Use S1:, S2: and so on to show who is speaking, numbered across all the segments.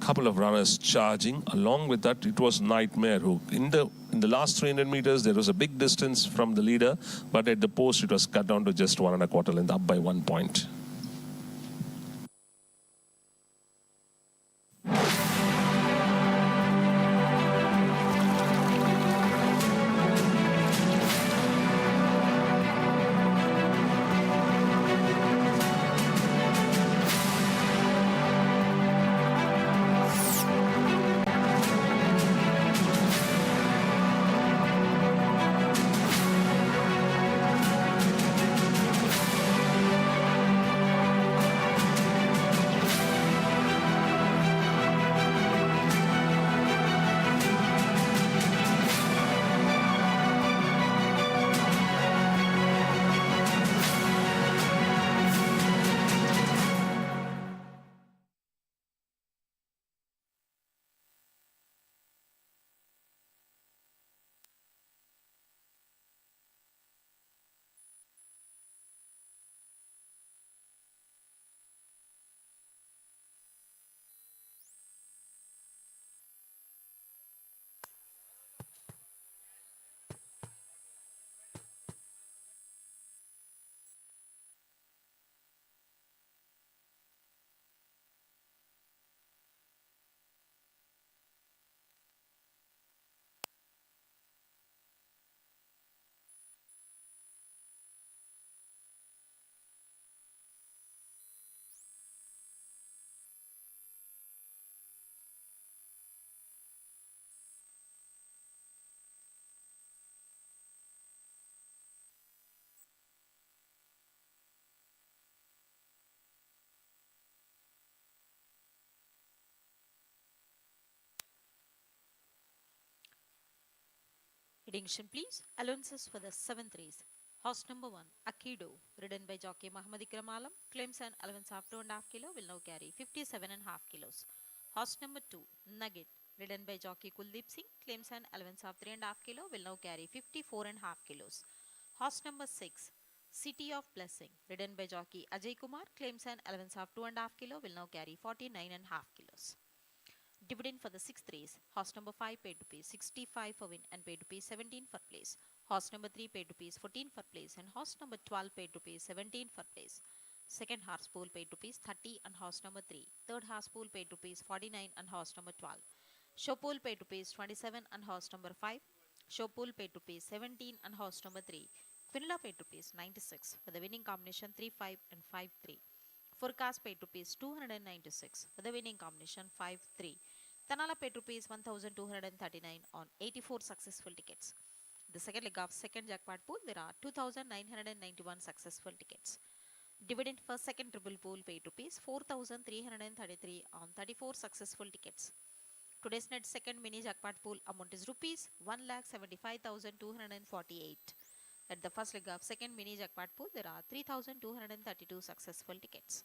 S1: couple of runners charging. Along with that, it was Nightmare who, in the last 300 meters, there was a big distance from the leader, but at the post, it was cut down to just 1¼ length, up by 1 point.
S2: Attention please. Allowances for the 7th race. Horse number 1, Akido, ridden by jockey Muhammad Ikram Alam, claims an allowance of 2.5 kg, will now carry 57.5 kilos. Horse number 2, Nugget, ridden by jockey Kuldeep Singh, claims an allowance of 3.5 kg, will now carry 54.5 kilos. Horse number 6, City of Blessing, ridden by jockey Ajay Kumar, claims an allowance of 2.5 kg, will now carry 49.5 kilos. Dividend for the 6th race. Horse number 5 paid rupees 65 for win and paid rupees 17 for place. Horse number 3 paid rupees 14 for place and horse number 12 paid rupees 17 for place. Second horse pool paid rupees 30 and horse number 3. Third horse pool paid rupees 49 and horse number 12. Show pool paid rupees 27 and horse number 5. Show pool paid rupees 17 and horse number 3. Quinilla paid rupees 96 for the winning combination 3-5 and 5-3. Forecast paid rupees 296 for the winning combination 5-3. Tanala paid rupees 1239 on 84 successful tickets. The second leg of second jackpot pool, there are 2991 successful tickets. Dividend for second triple pool paid rupees 4333 on 34 successful tickets. Today's net second mini jackpot pool amount is rupees 1,75,248. At the first leg of second mini jackpot pool, there are 3232 successful tickets.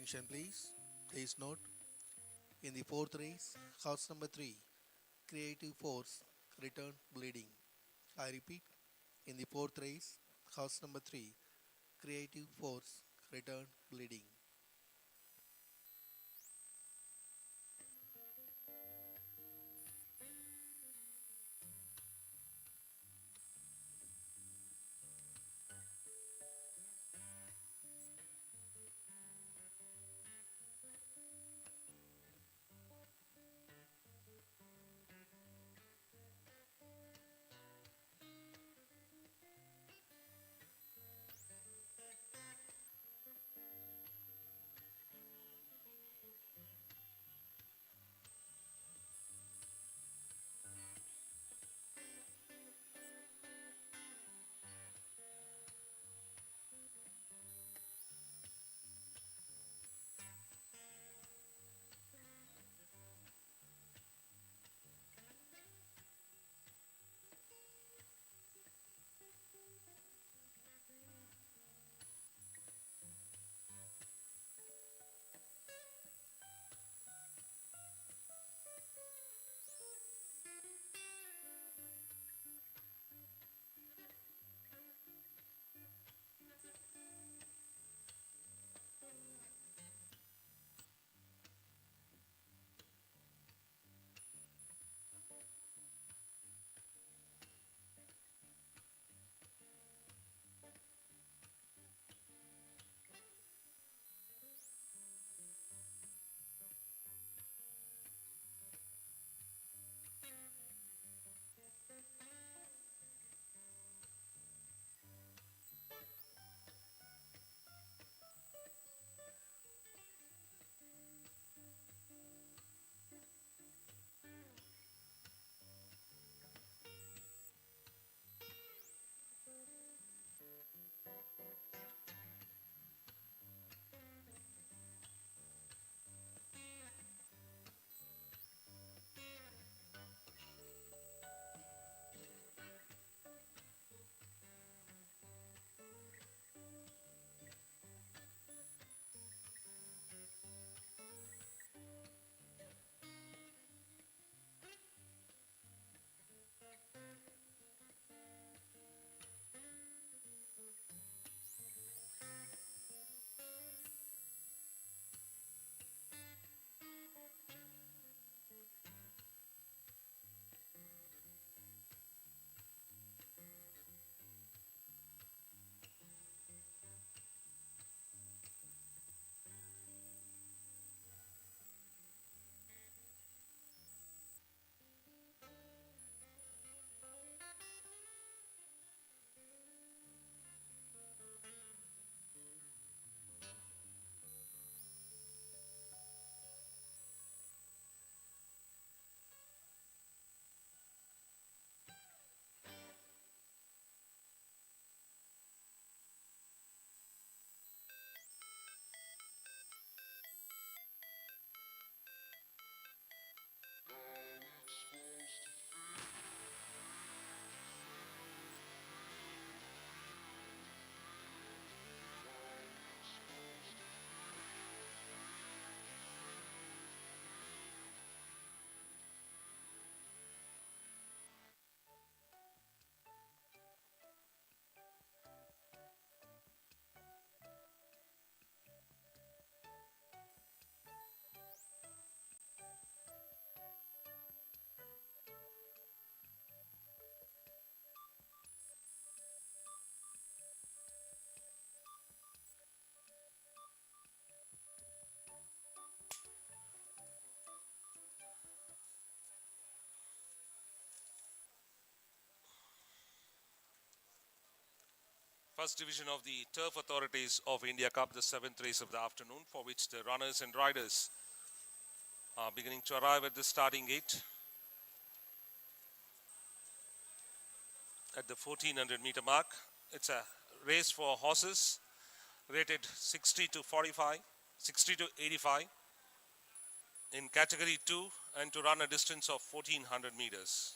S3: Attention please. Please note, in the fourth race, horse number 3, Creative Force, returned bleeding. I repeat, in the fourth race, horse number 3, Creative Force, returned bleeding.
S1: First division of the Turf Authorities of India Cup, the 7th race of the afternoon, for which the runners and riders are beginning to arrive at the starting gate at the 1400 meter mark. It's a race for horses rated 60 to 45, 60 to 85 in category 2 and to run a distance of 1400 meters.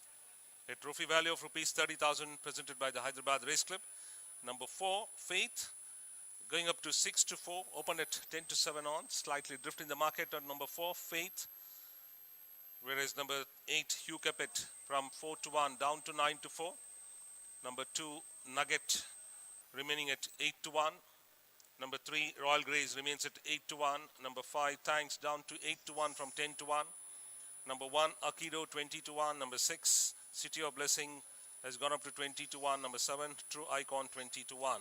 S1: A trophy value of rupees 30,000 presented by the Hyderabad Race Club. Number 4, Faith. Going up to 6 to 4, opened at 10 to 7 on, slightly drift in the market on number 4, Faith. Whereas number 8, Hugh Capet from 4 to 1 down to 9 to 4. Number 2, Nugget remaining at 8 to 1. Number 3, Royal Grace remains at 8 to 1. Number 5, Thanks down to 8 to 1 from 10 to 1. Number 1, Akido 20 to 1. Number 6, City of Blessing has gone up to 20 to 1. Number 7, True Icon 20 to 1.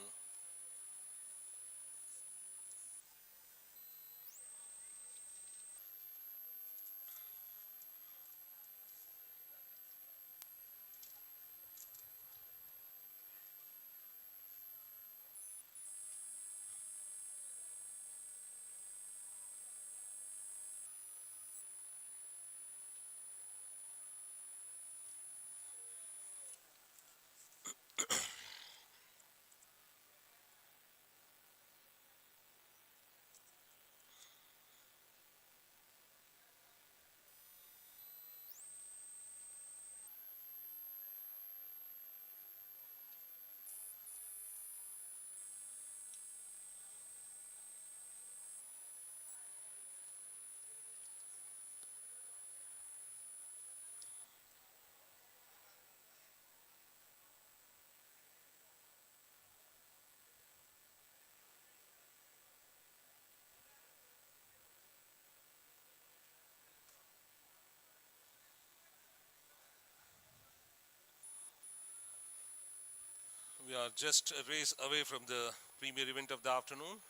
S1: We are just a race away from the premier event of the afternoon,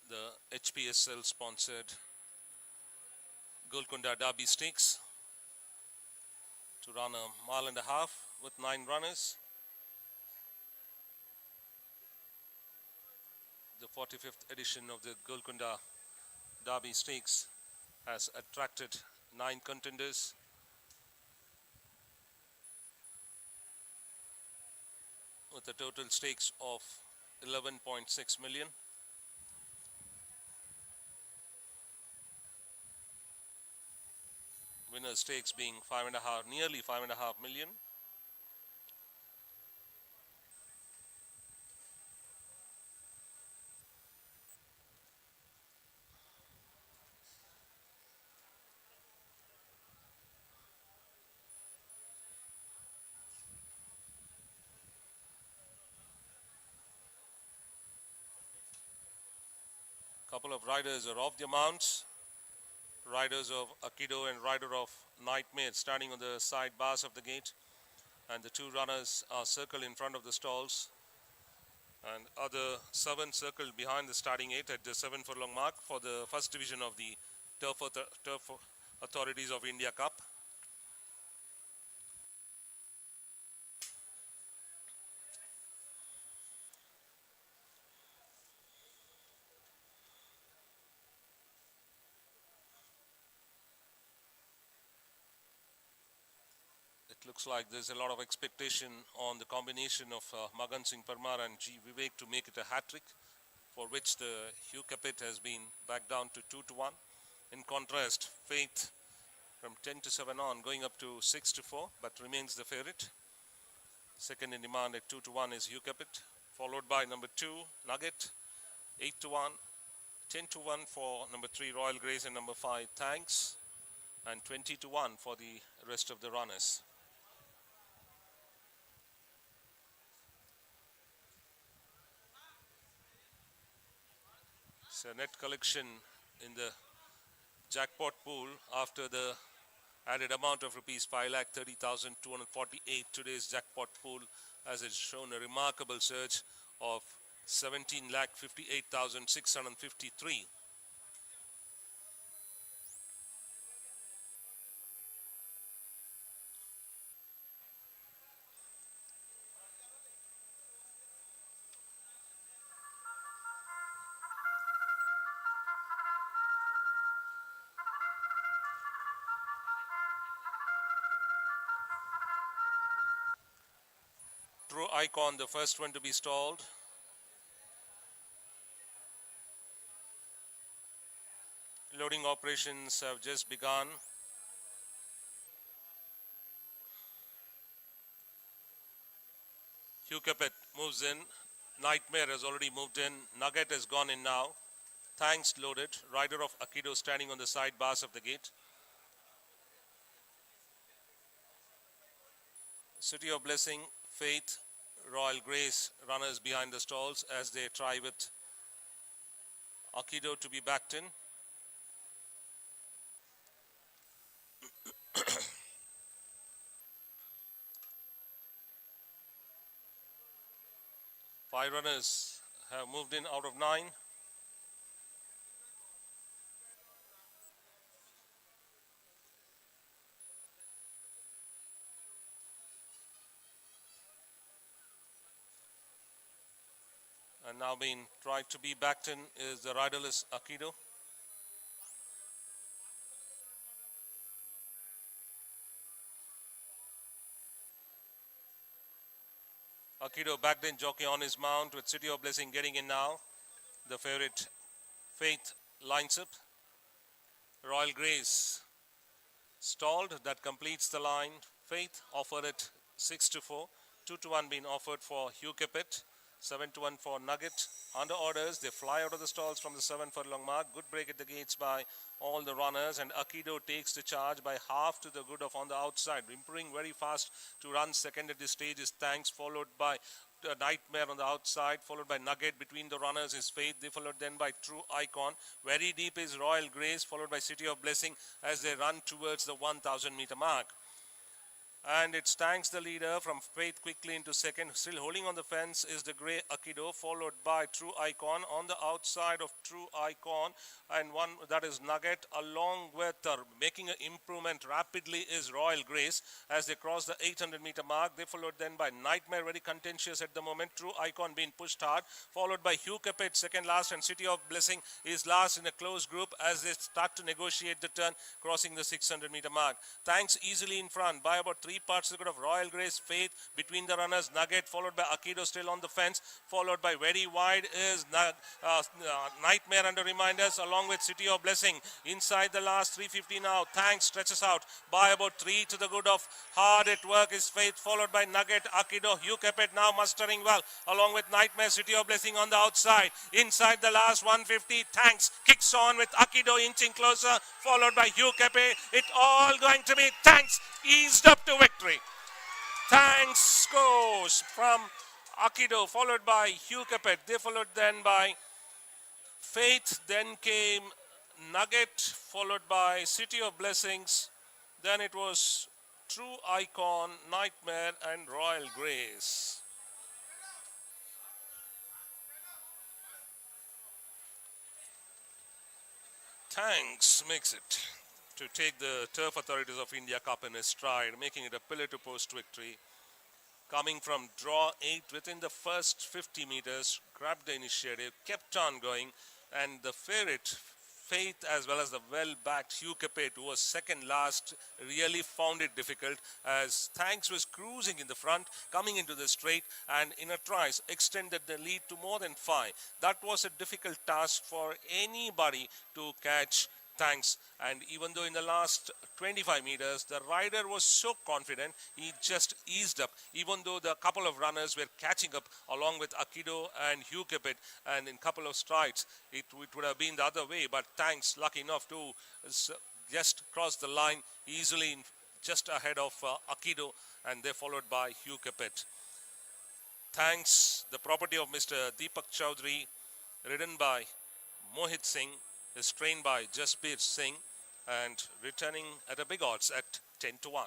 S1: the HPSL sponsored Golconda Derby Stakes, to run a mile and a half with 9 runners. The 45th edition of the Golconda Derby Stakes has attracted 9 contenders. With a total stakes of 11.6 million. Winner stakes being nearly 5.5 million. Couple of riders are off their mounts. Riders of Akido and rider of Nightmare standing on the side bars of the gate. And the 2 runners are circled in front of the stalls. And other 7 circled behind the starting 8 at the 7 furlong mark for the first division of the Turf Authorities of India Cup. It looks like there's a lot of expectation on the combination of Magan Singh Parmar and G. Vivek to make it a hat-trick, for which the Hugh Capet has been back down to 2 to 1. In contrast, Faith from 10 to 7 on, going up to 6 to 4, but remains the favorite. Second in demand at 2 to 1 is Hugh Capet, followed by number 2, Nugget, 8 to 1, 10 to 1 for number 3, Royal Grace, and number 5, Thanks, and 20 to 1 for the rest of the runners. So net collection in the jackpot pool after the added amount of rupees 5,30,248. Today's jackpot pool has shown a remarkable surge of 17,58,653. True Icon, the first one to be stalled. Loading operations have just begun. Hugh Capet moves in. Nightmare has already moved in. Nugget has gone in now. Thanks loaded. Rider of Akido standing on the side bars of the gate. City of Blessing, Faith, Royal Grace runners behind the stalls as they try with Akido to be backed in. Five runners have moved in out of 9. And now being tried to be backed in is the riderless Akido. Akido backed in, jockey on his mount with City of Blessing getting in now. The favorite Faith lines up. Royal Grace stalled, that completes the line. Faith offered it 6-4. 2-1 being offered for Hugh Capet. 7-1 for Nugget. Under orders, they fly out of the stalls from the 7 furlong mark. Good break at the gates by all the runners, and Akido takes the charge by half to the good of on the outside. Improving very fast to run second at this stage is Thanks, followed by Nightmare on the outside, followed by Nugget. Between the runners is Faith. They followed then by True Icon. Very deep is Royal Grace, followed by City of Blessing as they run towards the 1,000 meter mark. And it's Thanks the leader from Faith quickly into second. Still holding on the fence is the grey Akido, followed by True Icon. On the outside of True Icon, and one that is Nugget, along with making an improvement rapidly is Royal Grace as they cross the 800 meter mark. They followed then by Nightmare, very contentious at the moment. True Icon being pushed hard, followed by Hugh Capet second last, and City of Blessing is last in a close group as they start to negotiate the turn, crossing the 600 meter mark. Thanks easily in front by about 3 parts to the good of Royal Grace. Faith between the runners, Nugget, followed by Akido still on the fence, followed by very wide is Nightmare under reminders, along with City of Blessing. Inside the last 350 now. Thanks stretches out by about 3 to the good of hard at work is Faith, followed by Nugget, Akido, Hugh Capet now mustering well, along with Nightmare, City of Blessing on the outside. Inside the last 150, Thanks kicks on with Akido inching closer, followed by Hugh Capet. It all going to be Thanks eased up to victory. Thanks scores from Akido, followed by Hugh Capet. They followed then by Faith. Then came Nugget, followed by City of Blessings. Then it was True Icon, Nightmare, and Royal Grace. Thanks makes it to take the Turf Authorities of India Cup in his stride, making it a pillar to post victory. Coming from draw 8 within the first 50 meters, grabbed the initiative, kept on going, and the favorite Faith as well as the well-backed Hugh Capet, who was second last, really found it difficult as Thanks was cruising in the front, coming into the straight, and in a trice extended the lead to more than 5. That was a difficult task for anybody to catch Thanks, and even though in the last 25 meters the rider was so confident, he just eased up, even though the couple of runners were catching up along with Akido and Hugh Capet, and in couple of strides it would have been the other way, but Thanks lucky enough to just cross the line easily just ahead of Akido, and they're followed by Hugh Capet. Thanks, the property of Mr. Deepak Chaudhary, ridden by Mohit Singh, is trained by Jaspir Singh and returning at a big odds at 10-1.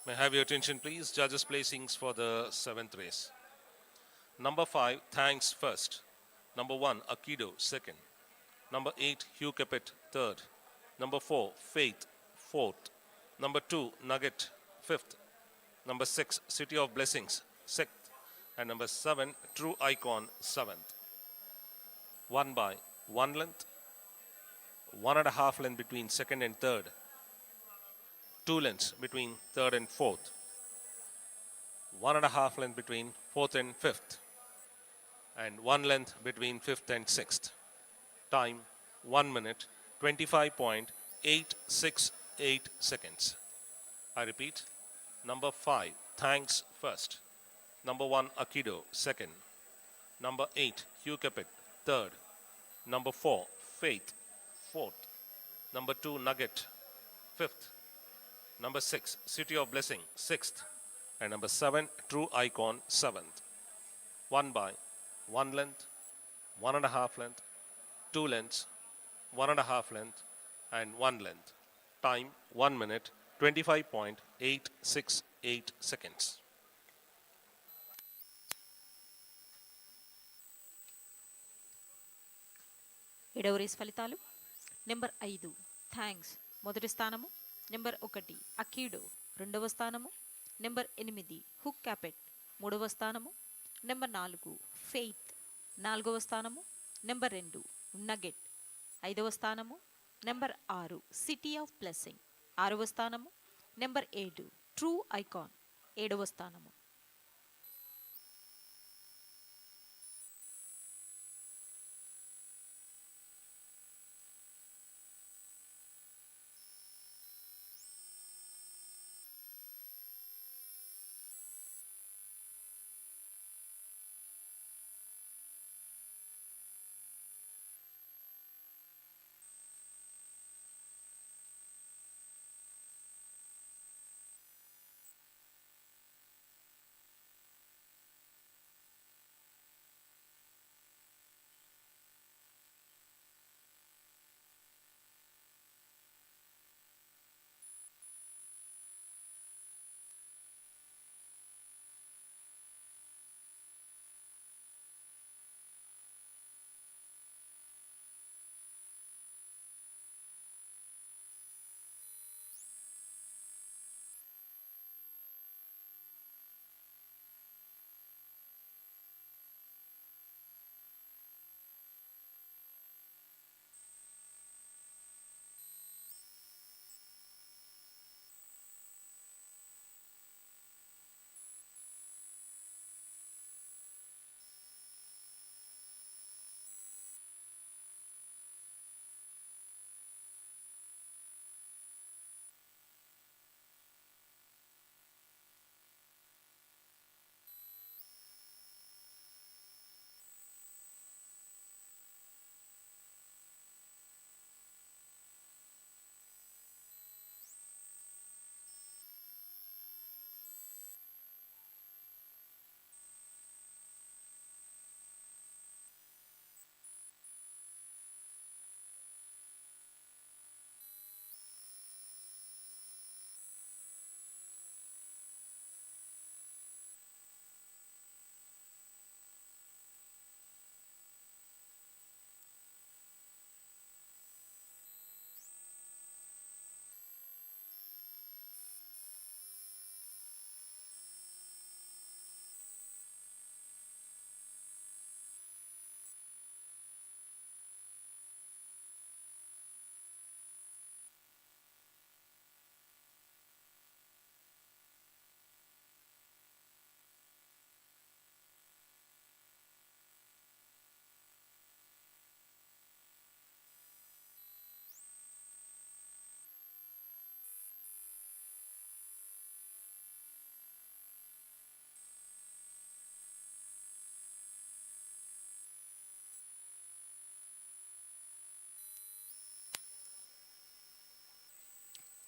S1: May I have your attention, please? Judges' placings for the 7th race. Number 5, Thanks first. Number 1, Akido second. Number 8, Hugh Capet third. Number 4, Faith fourth. Number 2, Nugget fifth. Number 6, City of Blessings sixth. And number 7, True Icon seventh. 1 by 1 length, 1.5 length between second and third, 2 lengths between third and fourth, 1.5 length between fourth and fifth, and 1 length between fifth and sixth. Time 1 minute 25.868 seconds. I repeat, number 5, Thanks first. Number 1, Akido second. Number 8, Hugh Capet third. Number 4, Faith fourth. Number 2, Nugget fifth. Number 6, City of Blessing sixth. And number 7, True Icon seventh. 1 by 1 length, 1.5 length, 2 lengths, 1.5 length, and 1 length. Time 1 minute 25.868 seconds.
S2: ఏడవ race ఫలితాలు. Number 5 thanks మొదటి స్థానము. Number 1 అకీడో రెండవ స్థానము. Number 8 hook క్యాపెట్ మూడవ స్థానము. Number 4 faith నాలుగవ స్థానము. నెంబర్ 2 నగెట్ ఐదవ స్థానము. నెంబర్ 6 సిటీ ఆఫ్ బ్లెస్సింగ్ ఆరవ స్థానము. నెంబర్ 7 ట్రూ ఐకాన్ ఏడవ స్థానము.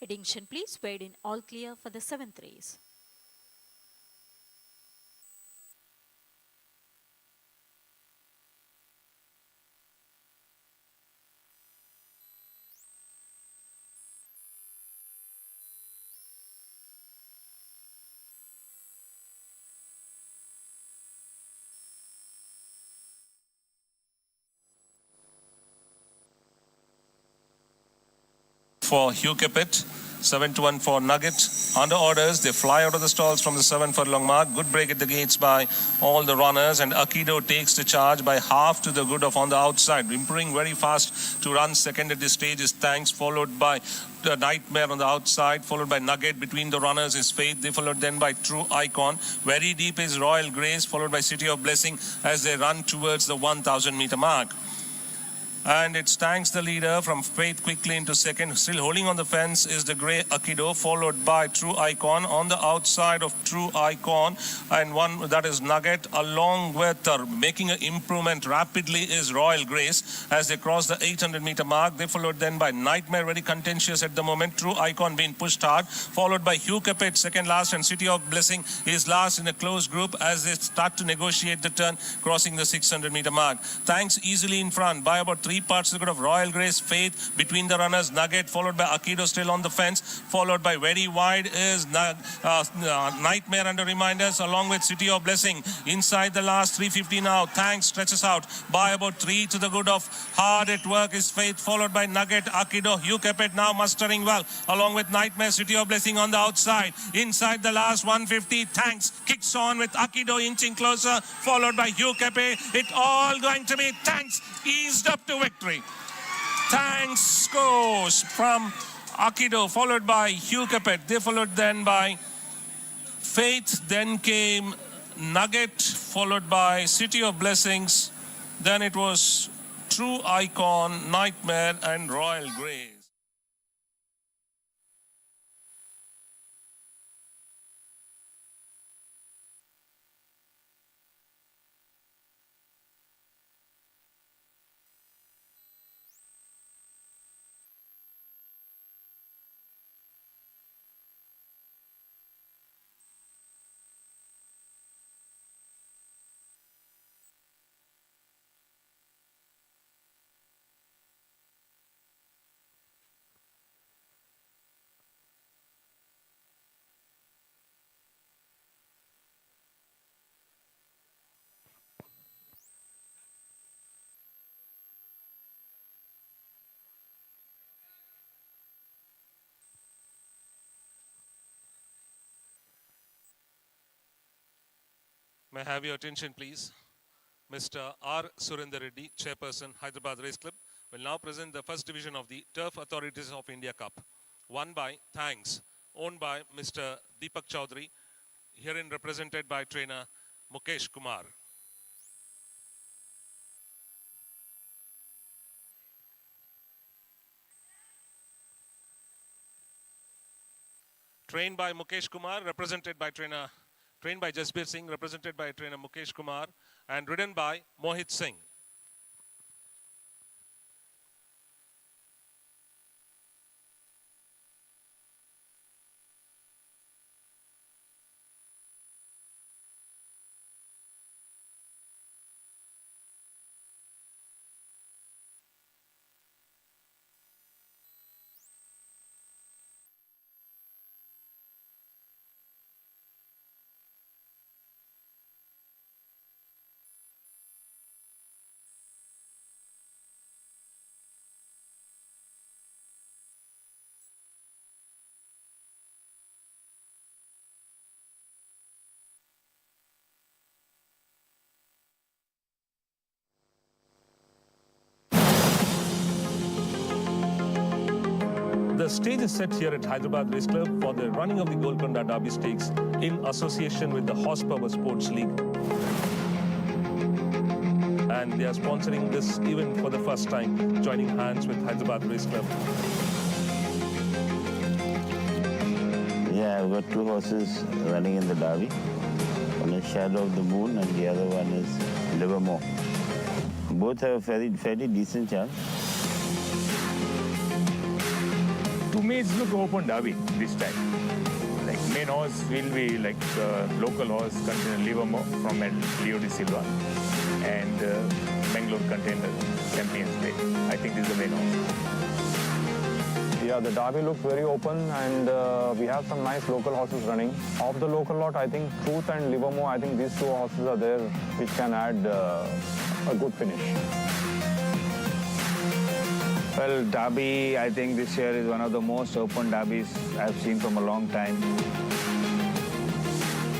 S2: Attention please, weighed in all clear for the 7th race.
S1: for Hugh Capet. 7-1 for Nugget. Under orders, they fly out of the stalls from the 7 furlong mark. Good break at the gates by all the runners, and Akido takes the charge by half to the good of on the outside. Improving very fast to run second at this stage is Thanks, followed by the Nightmare on the outside, followed by Nugget. Between the runners is Faith. They followed then by True Icon. Very deep is Royal Grace, followed by City of Blessing as they run towards the 1,000 meter mark. And it's Thanks the leader from Faith quickly into second. Still holding on the fence is the grey Akido, followed by True Icon. On the outside of True Icon, and one that is Nugget, along with making an improvement rapidly is Royal Grace as they cross the 800 meter mark. They followed then by Nightmare, very contentious at the moment. True Icon being pushed hard, followed by Hugh Capet second last, and City of Blessing is last in a close group as they start to negotiate the turn, crossing the 600 meter mark. Thanks easily in front by about 3 parts of Royal Grace, Faith between the runners, Nugget, followed by Akido still on the fence, followed by very wide is Nightmare under reminders, along with City of Blessing. Inside the last 350 now, Thanks stretches out by about 3 to the good of hard at work is Faith, followed by Nugget, Akido, Hugh Capet now mustering well, along with Nightmare, City of Blessing on the outside. Inside the last 150, Thanks kicks on with Akido inching closer, followed by Hugh Capet. It all going to be Thanks eased up to victory. Thanks scores from Akido, followed by Hugh Capet. They followed then by Faith. Then came Nugget, followed by City of Blessings. Then it was True Icon, Nightmare, and Royal Grace. May I have your attention, please? Mr. R. Surinder Reddy, Chairperson, Hyderabad Race Club, will now present the first division of the Turf Authorities of India Cup, won by Thanks, owned by Mr. Deepak Chaudhary, herein represented by trainer Mukesh Kumar. Trained by Mukesh Kumar, represented by trained by Jasbir Singh, represented by trainer Mukesh Kumar, and ridden by Mohit Singh. The stage is set here at Hyderabad Race Club for the running of the Golconda Derby Stakes in association with the Horsepower Sports League. And they are sponsoring this event for the first time, joining hands with Hyderabad Race Club.
S4: Yeah, I've got two horses running in the Derby. One is Shadow of the Moon and the other one is Livermore. Both have a fairly decent chance.
S5: To me, it's look open Derby this time. Like main horse will be like local horse contender Livermore from Leo de Silva and Bangalore contender Champions Day. I think this is the main horse.
S6: Yeah, the Derby looks very open and we have some nice local horses running. Of the local lot, I think Truth and Livermore, I think these two horses are there which can add a good finish. Well, Derby, I think this year is one of the most open derbies I've seen from a long time.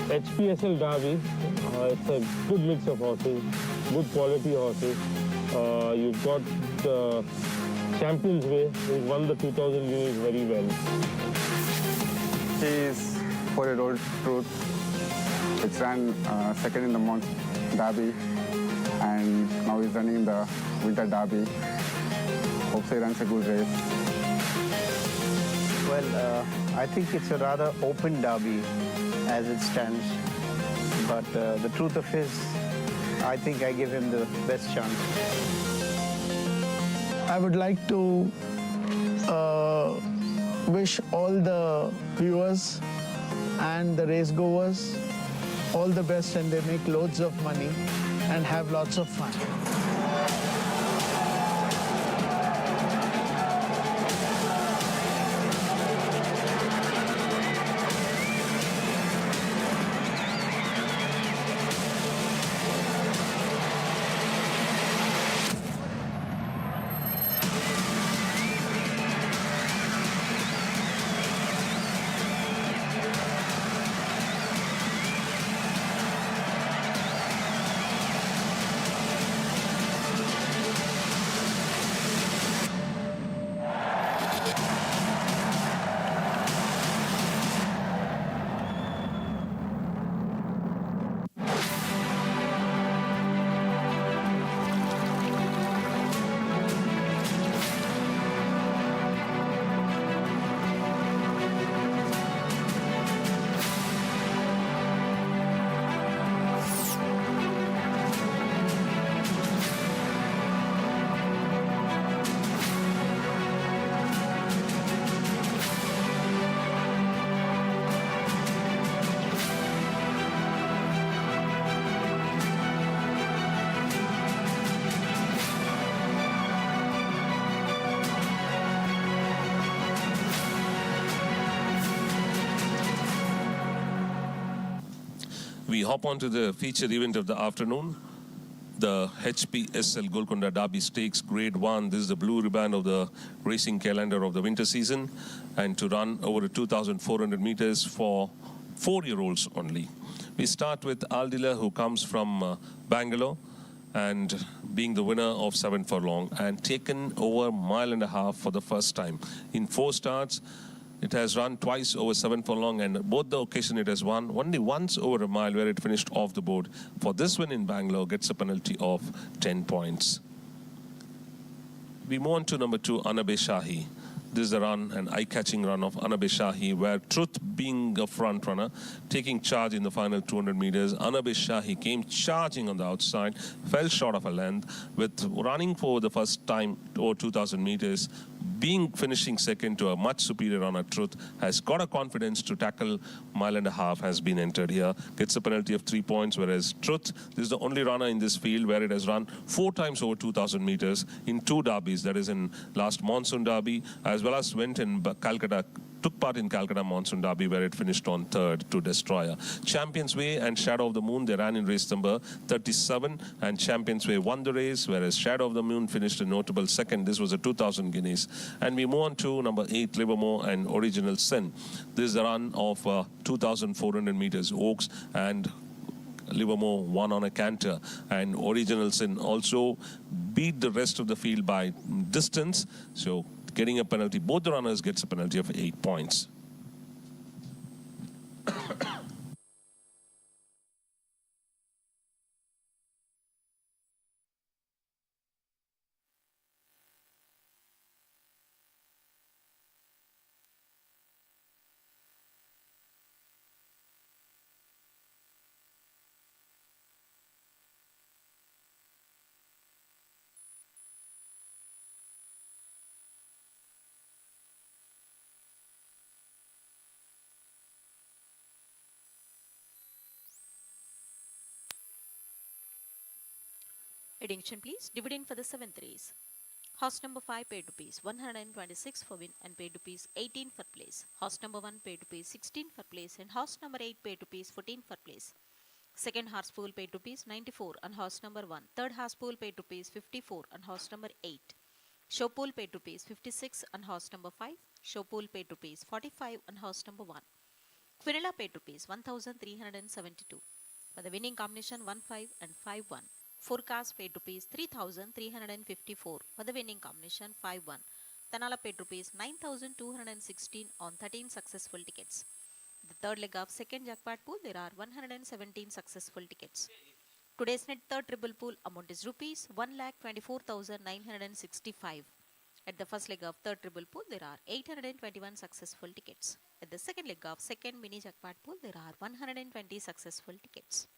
S7: HPSL Derby, it's a good mix of horses, good quality horses. You've got Champions Way, who won the 2000 units very well.
S8: He is 4-year-old Truth. It's ran second in the month Derby, and now he's running in the Winter Derby. Hopes he runs a good race.
S9: Well, I think it's a rather open derby as it stands. But the truth of is, I think I give him the best chance.
S10: I would like to wish all the viewers and the race goers all the best, and they make loads of money and have lots of fun.
S1: We hop on to the featured event of the afternoon, the HPSL Golconda Derby Stakes Grade 1. This is the blue ribbon of the racing calendar of the winter season, and to run over 2,400 meters for 4-year-olds only. We start with Aldila, who comes from Bangalore, and being the winner of 7 furlong and taken over 1.5 miles for the first time. In 4 starts, it has run twice over 7 furlong, and both the occasion it has won only once over 1 mile, where it finished off the board. For this win in Bangalore, gets a penalty of 10 points. We move on to number 2, Anabe Shahi. This is the run, an eye-catching run of Anabe Shahi, where Truth, being a front runner, taking charge in the final 200 meters. Anabe Shahi came charging on the outside, fell short of a length, with running for the first time over 2,000 meters, finishing second to a much superior runner. Truth has got a confidence to tackle 1.5 miles, has been entered here, gets a penalty of 3 points, whereas Truth, this is the only runner in this field where it has run 4 times over 2,000 meters in 2 derbies, that is in last monsoon derby, as well as went in Calcutta, took part in Calcutta Monsoon Derby, where it finished on 3rd to Destroyer. Champions Way and Shadow of the Moon, they ran in race number 37, and Champions Way won the race, whereas Shadow of the Moon finished a notable 2nd. This was a 2,000 guineas. And we move on to number 8, Livermore and Original Sin. This is a run of 2,400 meters Oaks, and Livermore won on a canter, and Original Sin also beat the rest of the field by distance, so getting a penalty. Both the runners gets a penalty of 8 points.
S2: Attention please, dividend for the 7th race. Horse number 5 paid rupees 126 for win and paid rupees 18 for place. Horse number 1 paid rupees 16 for place, and horse number 8 paid rupees 14 for place. Second horse pool paid rupees 94 on horse number 1. Third horse pool paid rupees 54 on horse number 8. Showpool paid rupees 56 on horse number 5. Showpool paid rupees 45 on horse number 1. Quinilla paid rupees 1372. For the winning combination 1-5 and 5-1. Forecast paid rupees 3354 for the winning combination 5-1. Tanala paid rupees 9216 on 13 successful tickets. The third leg of second jackpot pool, there are 117 successful tickets. Today's net third triple pool amount is rupees 1,24,965. At the first leg of third triple pool, there are 821 successful tickets. At the second leg of second mini jackpot pool, there are 120 successful tickets.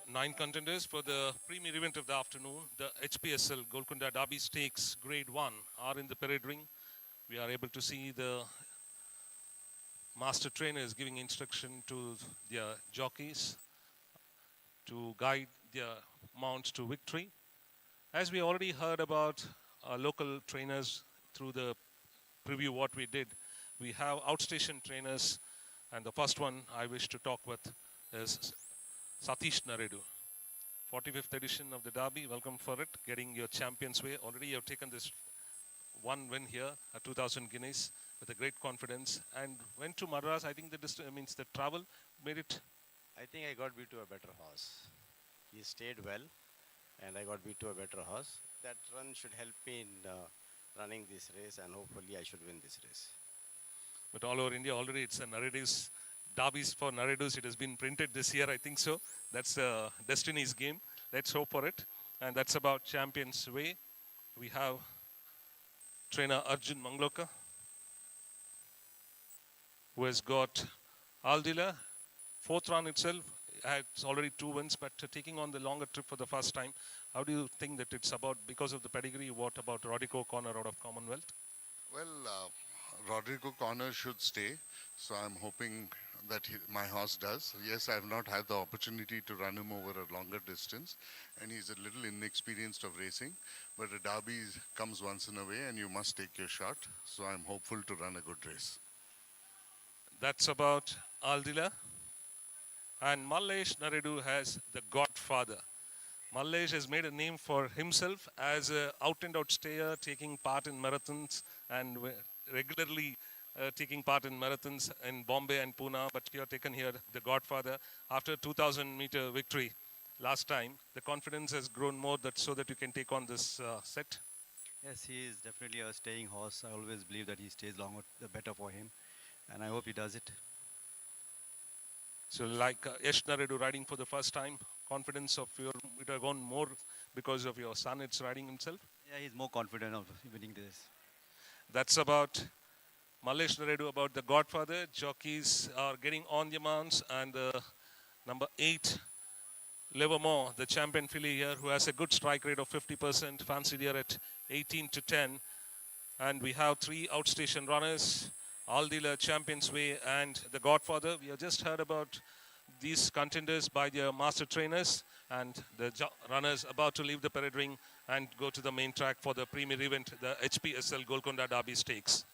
S1: Nine contenders for the premier event of the afternoon, the HPSL Golconda Derby Stakes Grade 1 are in the parade ring. We are able to see the master trainers giving instruction to their jockeys to guide their mounts to victory. As we already heard about our local trainers through the preview what we did, we have outstation trainers, and the first one I wish to talk with is Satish Naredu. 45th edition of the Derby, welcome for it, getting your champion's way. Already you have taken this one win here at 2,000 guineas with a great confidence and went to Madras. I think the travel made it.
S11: I think I got beat to a better horse. He stayed well and I got beat to a better horse. That run should help me in running this race and hopefully I should win this race.
S1: But all over India already it's a Naredu's Derbies for Naredu's. It has been printed this year, I think so. That's Destiny's game. Let's hope for it. And that's about Champion's Way. We have trainer Arjun Mangloka, who has got Aldila, fourth run itself. It's already 2 wins, but taking on the longer trip for the first time. How do you think that it's about, because of the pedigree, what about Rodrigo Corner out of Commonwealth?
S12: Well, Rodrigo Corner should stay, so I'm hoping that my horse does. Yes, I have not had the opportunity to run him over a longer distance, and he's a little inexperienced of racing, but a derby comes once in a way and you must take your shot, so I'm hopeful to run a good race.
S1: That's about Aldila. And Mallesh Naredu has the Godfather. Mallesh has made a name for himself as an out-and-out stayer, taking part in marathons and regularly taking part in marathons in Bombay and Pune. But you have taken here the Godfather. After a 2,000-meter victory last time, the confidence has grown more so that you can take on this set.
S11: Yes, he is definitely a staying horse. I always believe that he stays longer, the better for him. And I hope he does it.
S1: So like Yash Naredu riding for the first time, confidence of it have gone more because of your son, it's riding himself?
S13: Yeah, he's more confident of winning this.
S1: That's about Malesh Naredu about the Godfather. Jockeys are getting on the mounts, and number 8, Livermore, the champion filly here, who has a good strike rate of 50%, fancied here at 18 to 10. And we have 3 outstation runners, All Dealer, Champions Way, and the Godfather. We have just heard about these contenders by their master trainers, and the runners about to leave the parade ring and go to the main track for the premier event, the HPSL Golconda Derby Stakes.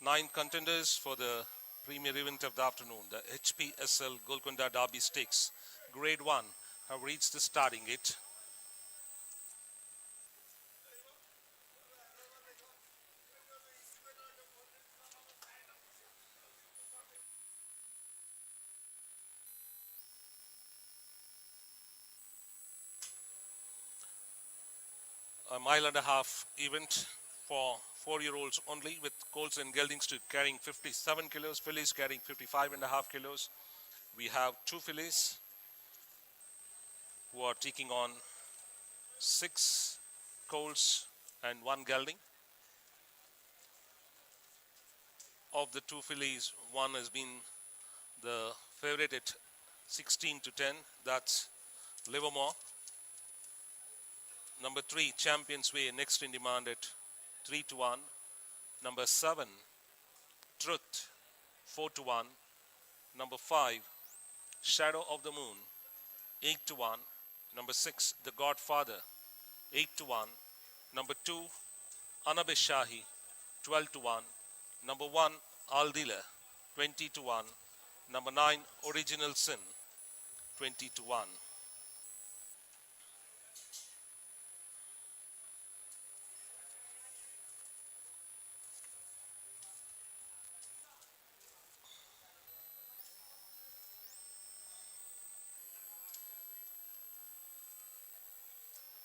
S1: 9 contenders for the premier event of the afternoon, the HPSL Golconda Derby Stakes, Grade 1, have reached the starting gate. A mile and a half event for 4-year-olds only, with colts and geldings carrying 57 kilos, fillies carrying 55 and a half kilos. We have 2 fillies who are taking on 6 colts and 1 gelding. Of the 2 fillies, one has been the favorite at 16 to 10. That's Livermore. Number 3, Champions Way, next in demand at 3 to 1. Number 7, Truth, 4 to 1. Number 5, Shadow of the Moon, 8 to 1. Number 6, The Godfather, 8 to 1. Number 2, Anabe Shahi, 12 to 1. Number 1, Aldila, 20 to 1. Number 9, Original Sin, 20 to 1.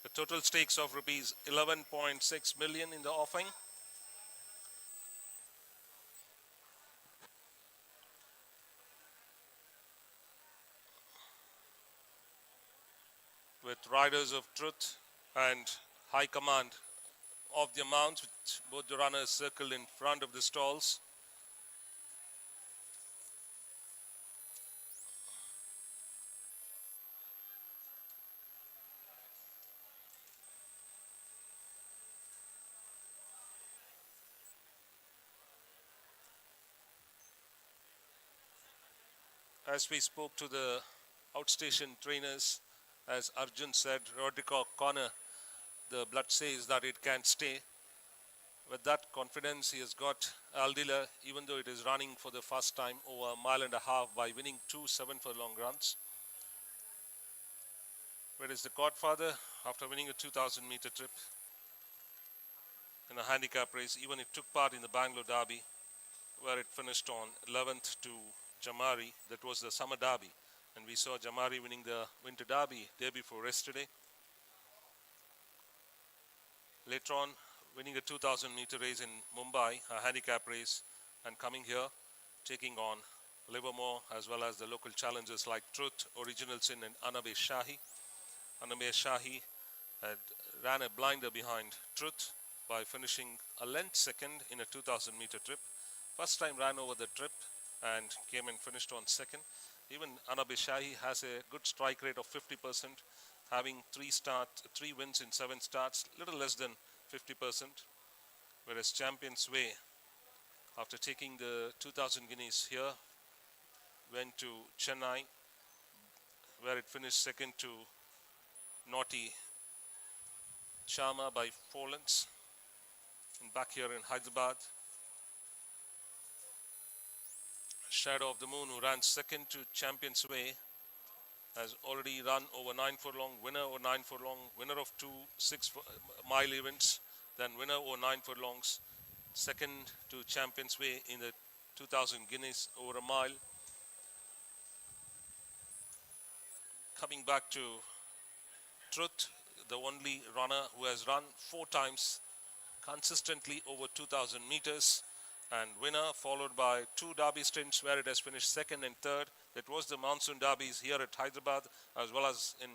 S1: The total stakes of rupees 11.6 million in the offing. With riders of truth and high command of the mounts, with both the runners circled in front of the stalls. As we spoke to the outstation trainers, as Arjun said, Rodrigo Corner, the blood says that it can't stay. With that confidence, he has got Aldila, even though it is running for the first time over a mile and a half by winning 2 7-furlong runs. Whereas the Godfather, after winning a 2,000-meter trip in a handicap race, even it took part in the Bangalore Derby, where it finished on 11th to Jamari. That was the Summer Derby. And we saw Jamari winning the Winter Derby day before yesterday. Later on, winning a 2,000-meter race in Mumbai, a handicap race, and coming here, taking on Livermore, as well as the local challengers like Truth, Original Sin, and Anabe Shahi. Anabe Shahi had ran a blinder behind Truth by finishing a length second in a 2,000-meter trip. First time ran over the trip and came and finished on second. Even Anabe Shahi has a good strike rate of 50%, having 3 wins in 7 starts, little less than 50%. Whereas Champions Way, after taking the 2,000 guineas here, went to Chennai, where it finished second to Naughty Chama by 4 lengths. And back here in Hyderabad, Shadow of the Moon, who ran second to Champions Way, has already run over 9 furlong, winner over 9 furlong, winner of 2 6-mile events, then winner over 9 furlongs, second to Champions Way in the 2,000 guineas over a mile. Coming back to Truth, the only runner who has run 4 times consistently over 2,000 meters, and winner, followed by 2 derby stints where it has finished second and third. That was the monsoon derbies here at Hyderabad as well as in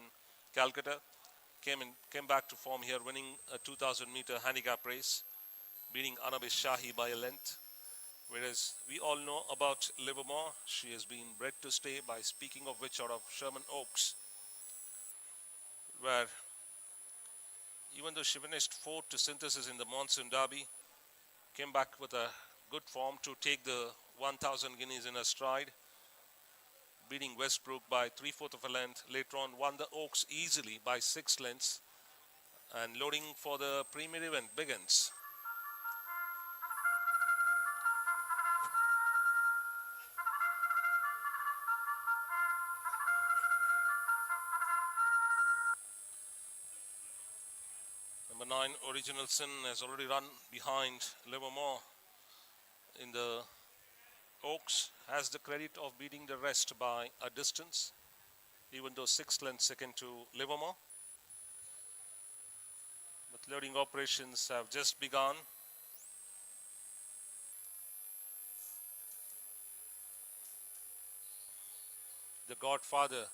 S1: Calcutta. Came back to form here, winning a 2,000-meter handicap race, beating Anabe Shahi by a length. Whereas we all know about Livermore, she has been bred to stay, by speaking of which, out of Sherman Oaks, where even though she finished 4th to Synthesis in the monsoon derby, came back with a good form to take the 1,000 guineas in her stride, beating Westbrook by 3/4 of a length. Later on, won the Oaks easily by 6 lengths, and loading for the premier event begins. Number 9, Original Sin, has already run behind Livermore in the Oaks, has the credit of beating the rest by a distance, even though 6 lengths second to Livermore. But loading operations have just begun. The Godfather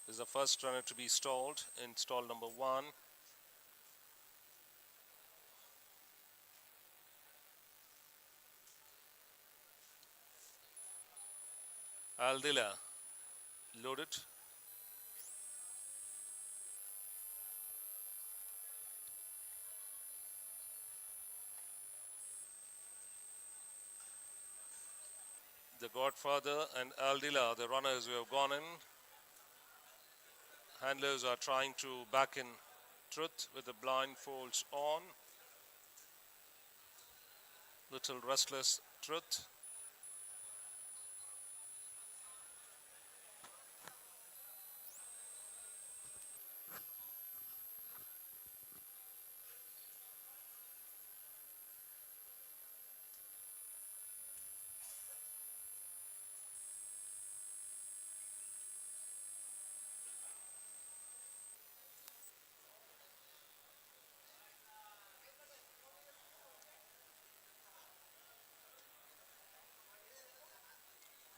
S1: is the first runner to be stalled in stall number 1. Aldila loaded. The Godfather and Aldila, the runners who have gone in. Handlers are trying to back in Truth with the blindfolds on. Little restless Truth.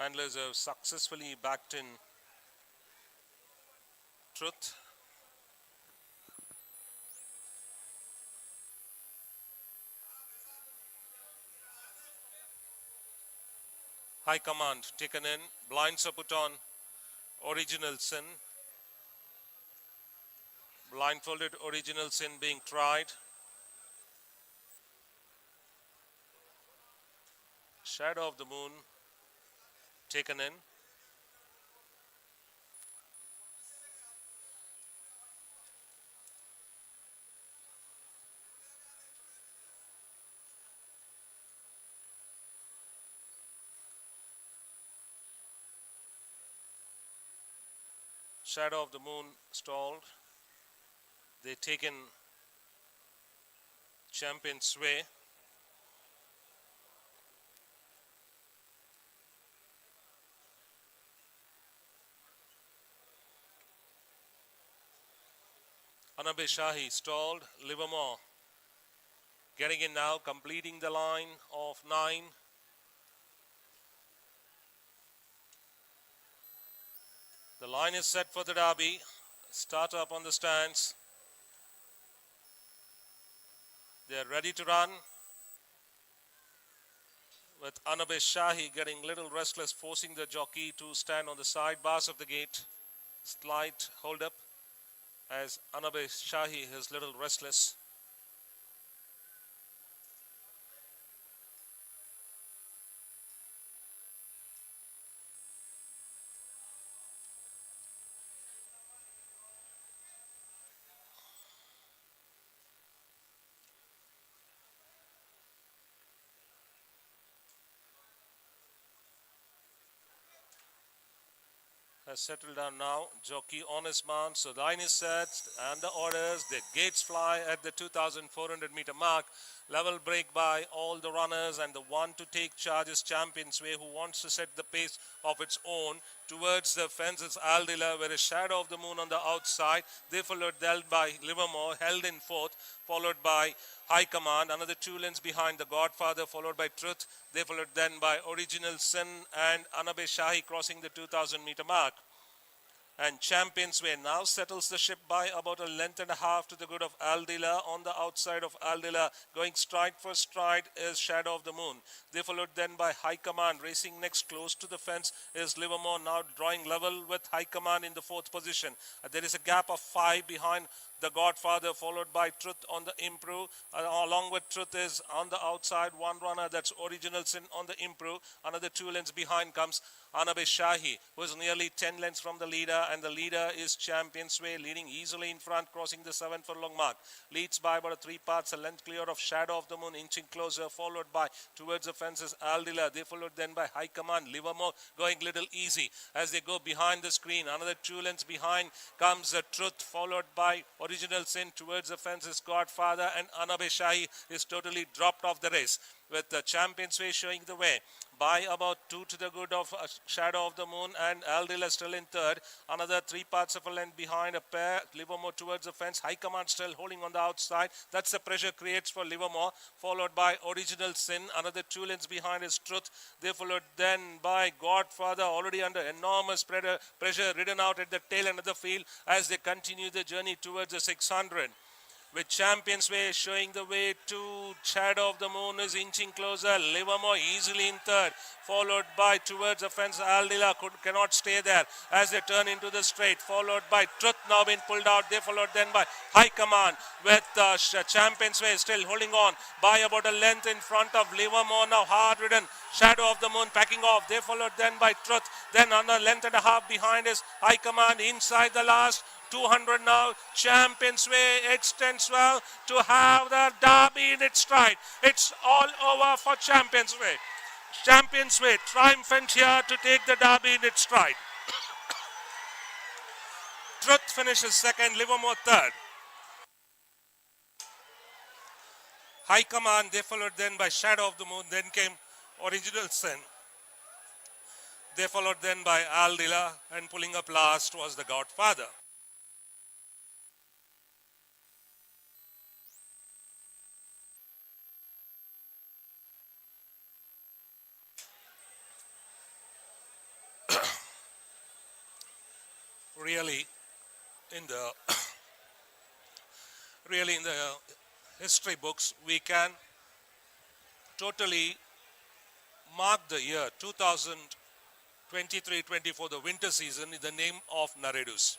S1: Handlers have successfully backed in Truth. High command taken in. Blinds are put on Original Sin. Blindfolded Original Sin being tried. Shadow of the Moon taken in. Shadow of the Moon stalled. They taken Champion Sway. Anabe Shahi stalled. Livermore getting in now, completing the line of 9. The line is set for the Derby. Start up on the stands. They are ready to run. With Anabe Shahi getting little restless, forcing the jockey to stand on the side bars of the gate. Slight hold up as Anabe Shahi is little restless. Has settled down now. Jockey on his mount. So the line is set and the orders. The gates fly at the 2,400 meter mark. Level break by all the runners, and the one to take charge is Champion Sway, who wants to set the pace of its own. Towards the fence is Aldila, where is Shadow of the Moon on the outside. They followed dealt by Livermore, held in fourth, followed by High Command. Another 2 lengths behind the Godfather, followed by Truth. They followed then by Original Sin and Anabe Shahi crossing the 2,000 meter mark. And Champions Way now settles the ship by about a length and a half to the good of Aldila. On the outside of Aldila, going stride for stride, is Shadow of the Moon. They followed then by High Command. Racing next close to the fence is Livermore, now drawing level with High Command in the 4th position. There is a gap of 5 behind the Godfather, followed by Truth on the improve. Along with Truth is on the outside one runner, that's Original Sin on the improve. Another 2 lengths behind comes Anabe Shahi, who is nearly 10 lengths from the leader, and the leader is Champion Sway, leading easily in front, crossing the 7 furlong mark. Leads by about 3 parts, a length clear of Shadow of the Moon, inching closer, followed by towards the fences Aldila. They followed then by High Command. Livermore going little easy as they go behind the screen. Another 2 lengths behind comes the Truth, followed by Original Sin towards the fence is Godfather, and Anabe Shahi is totally dropped off the race, with the Champions Way showing the way by about 2 to the good of Shadow of the Moon, and Aldila still in third. Another 3 parts of a length behind a pair. Livermore towards the fence. High Command still holding on the outside. That's the pressure creates for Livermore, followed by Original Sin. Another 2 lengths behind is Truth. They followed then by Godfather, already under enormous pressure, ridden out at the tail end of the field as they continue the journey towards the 600. With Champions Way showing the way to Shadow of the Moon is inching closer. Livermore easily in third, followed by towards the fence. Aldila cannot stay there as they turn into the straight, followed by Truth now being pulled out. They followed then by High Command, with Champions Way still holding on by about a length in front of Livermore. Now hard ridden Shadow of the Moon packing off. They followed then by Truth. Then on a length and a half behind is High Command inside the last 200 now. Champions Way extends well to have the Derby in its stride. It's all over for Champions Way. Champions Way triumphant here to take the Derby in its stride. Truth finishes second, Livermore third. High Command, they followed then by Shadow of the Moon. Then came Original Sin. They followed then by Aldila, and pulling up last was the Godfather. Really in the history books, we can totally mark the year 2023-24, the winter season, in the name of Naredus,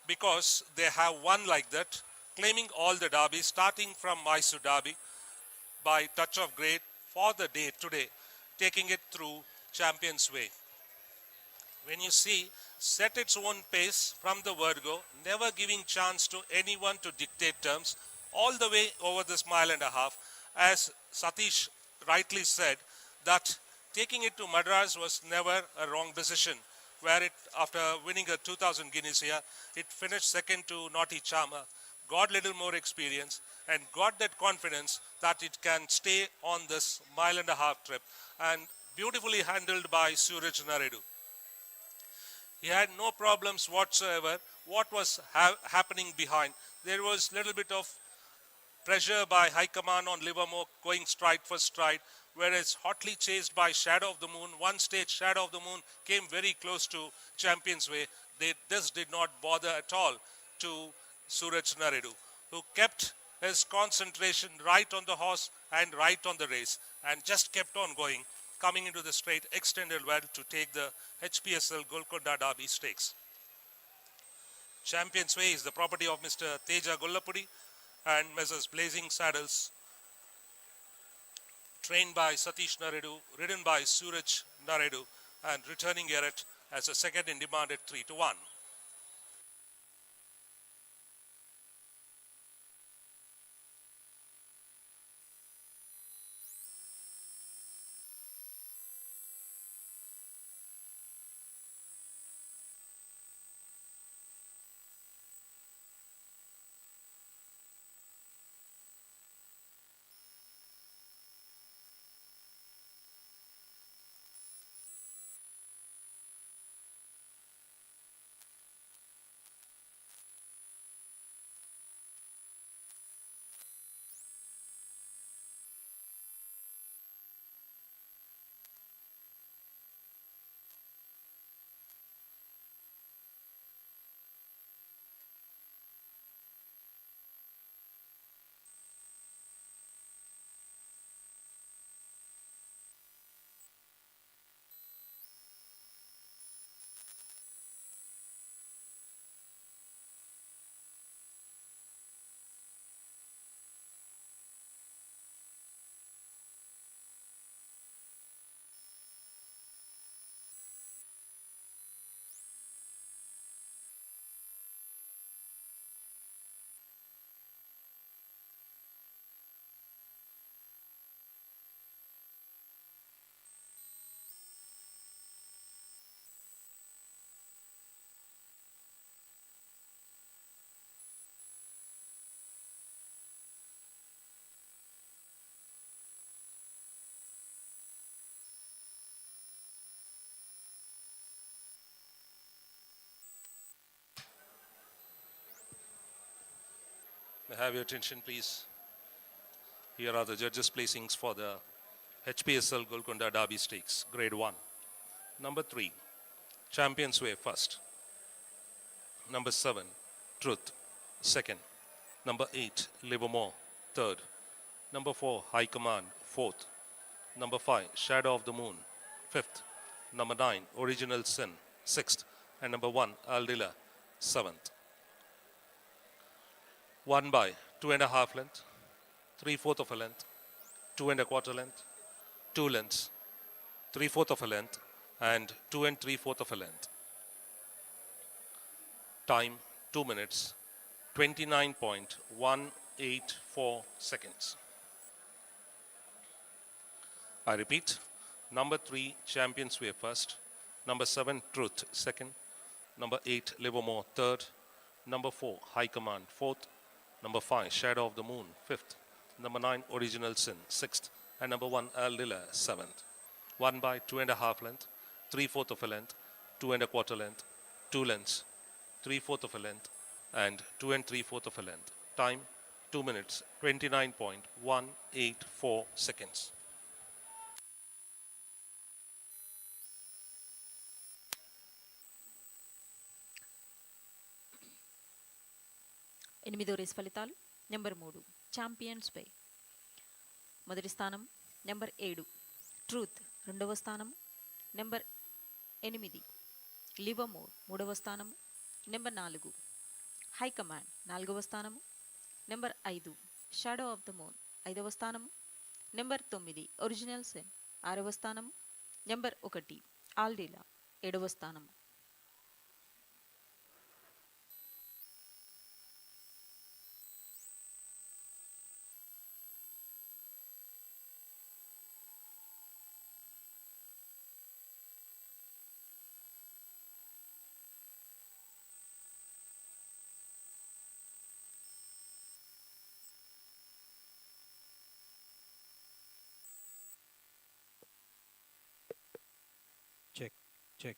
S1: because they have won like that, claiming all the derbies, starting from Mysore Derby by touch of grade for the day today, taking it through Champions Way. When you see, set its own pace from the word go, never giving chance to anyone to dictate terms, all the way over this mile and a half. As Satish rightly said, that taking it to Madras was never a wrong decision, where it, after winning a 2000 guineas here, it finished second to Naughty Charmer, got little more experience, and got that confidence that it can stay on this mile and a half trip, and beautifully handled by Suraj Naredu. He had no problems whatsoever. What was happening behind? There was little bit of pressure by High Command on Livermore, going stride for stride, whereas hotly chased by Shadow of the Moon. One stage, Shadow of the Moon came very close to Champions Way. This did not bother at all to Suraj Naredu, who kept his concentration right on the horse and right on the race, and just kept on going, coming into the straight, extended well to take the HPSL Golconda Derby Stakes. Champions Way is the property of Mr. Teja Gollapudi and Messrs. Blazing Saddles, trained by Satish Naredu, ridden by Suraj Naredu, and returning here as a second in demand at 3-1. Have your attention, please. Here are the judges' placings for the HPSL Golconda Derby Stakes, Grade 1. Number 3, Champions Way first. Number 7, Truth, second. Number 8, Livermore, third. Number 4, High Command, fourth. Number 5, Shadow of the Moon, fifth. Number 9, Original Sin, sixth. And number 1, Aldila, seventh. 1 by 2.5 length, 3/4 of a length, 2 1/4 length, 2 lengths, 3/4 of a length, and 2 3/4 of a length. Time 2 minutes, 29.184 seconds. I repeat, number 3, Champions Way first. Number 7, Truth second. Number 8, Livermore third. Number 4, High Command fourth. Number 5, Shadow of the Moon fifth. Number 9, Original Sin sixth. And number 1, Aldila seventh. 1 by 2.5 length, 3/4 of a length, 2 1/4 length, 2 lengths, 3/4 of a length, and 2 3/4 of a length. Time 2 minutes, 29.184 seconds.
S2: ఎనిమిదో race ఫలితాలు. Number 3, champions వే. మొదటి స్థానం number 7, truth. రెండవ స్థానం number 8, Livermore. మూడవ స్థానం number 4, high command. నాలుగవ స్థానము number 5, shadow of the moon. ఐదవ స్థానము నెంబర్ 9, ఒరిజినల్ సెన్. ఆరవ స్థానము నెంబర్ 1, ఆల్డీలా. ఏడవ స్థానము.
S14: Check, check.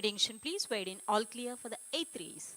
S2: Attention please, wait in all clear for the 8th race.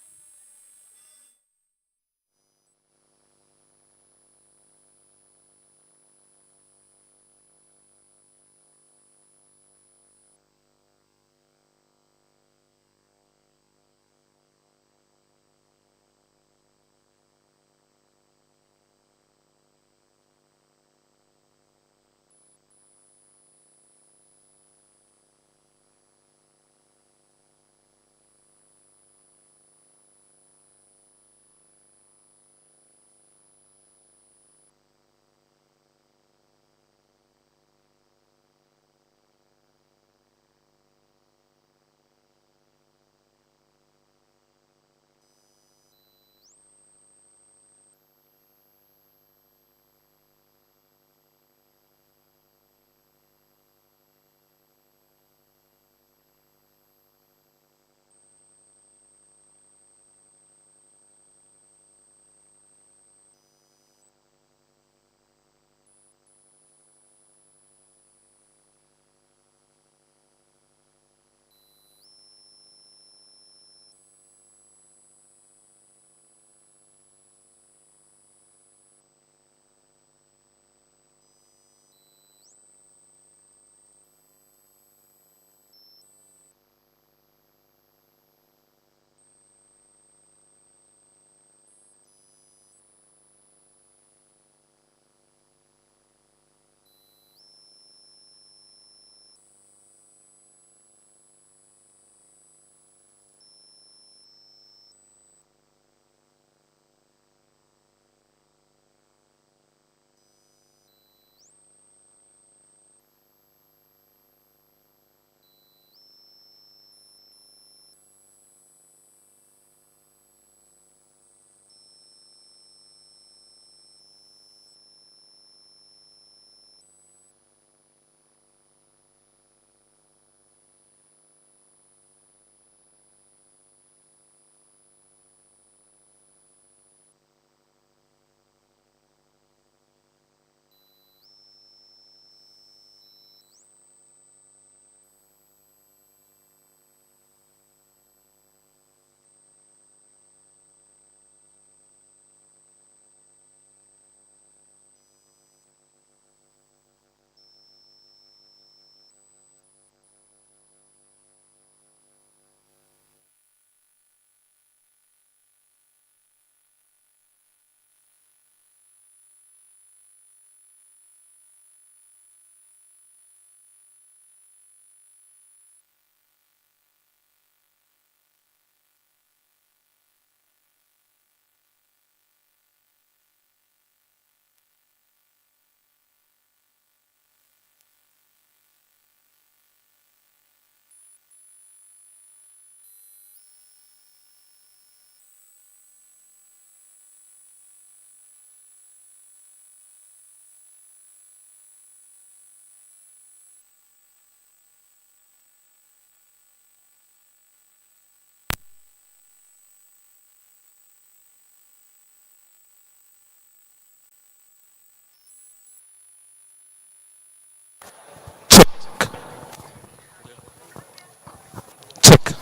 S1: Check.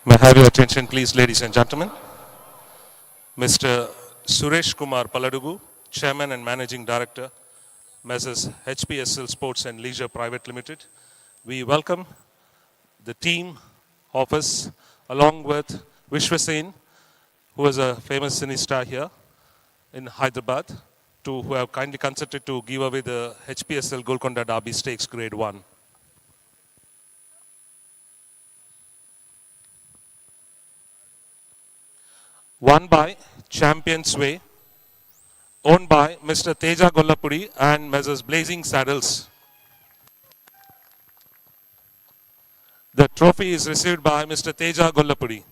S1: May I have your attention, please, ladies and gentlemen? Mr. Suresh Kumar Paladugu, Chairman and Managing Director, Messrs. HPSL Sports and Leisure Private Limited. We welcome the team of us, along with Vishwasen, who is a famous cine star here in Hyderabad, who have kindly consented to give away the HPSL Golconda Derby Stakes Grade 1. Won by Champions Way, owned by Mr. Teja Gollapudi and Messrs. Blazing Saddles. The trophy is received by Mr. Teja Gollapudi.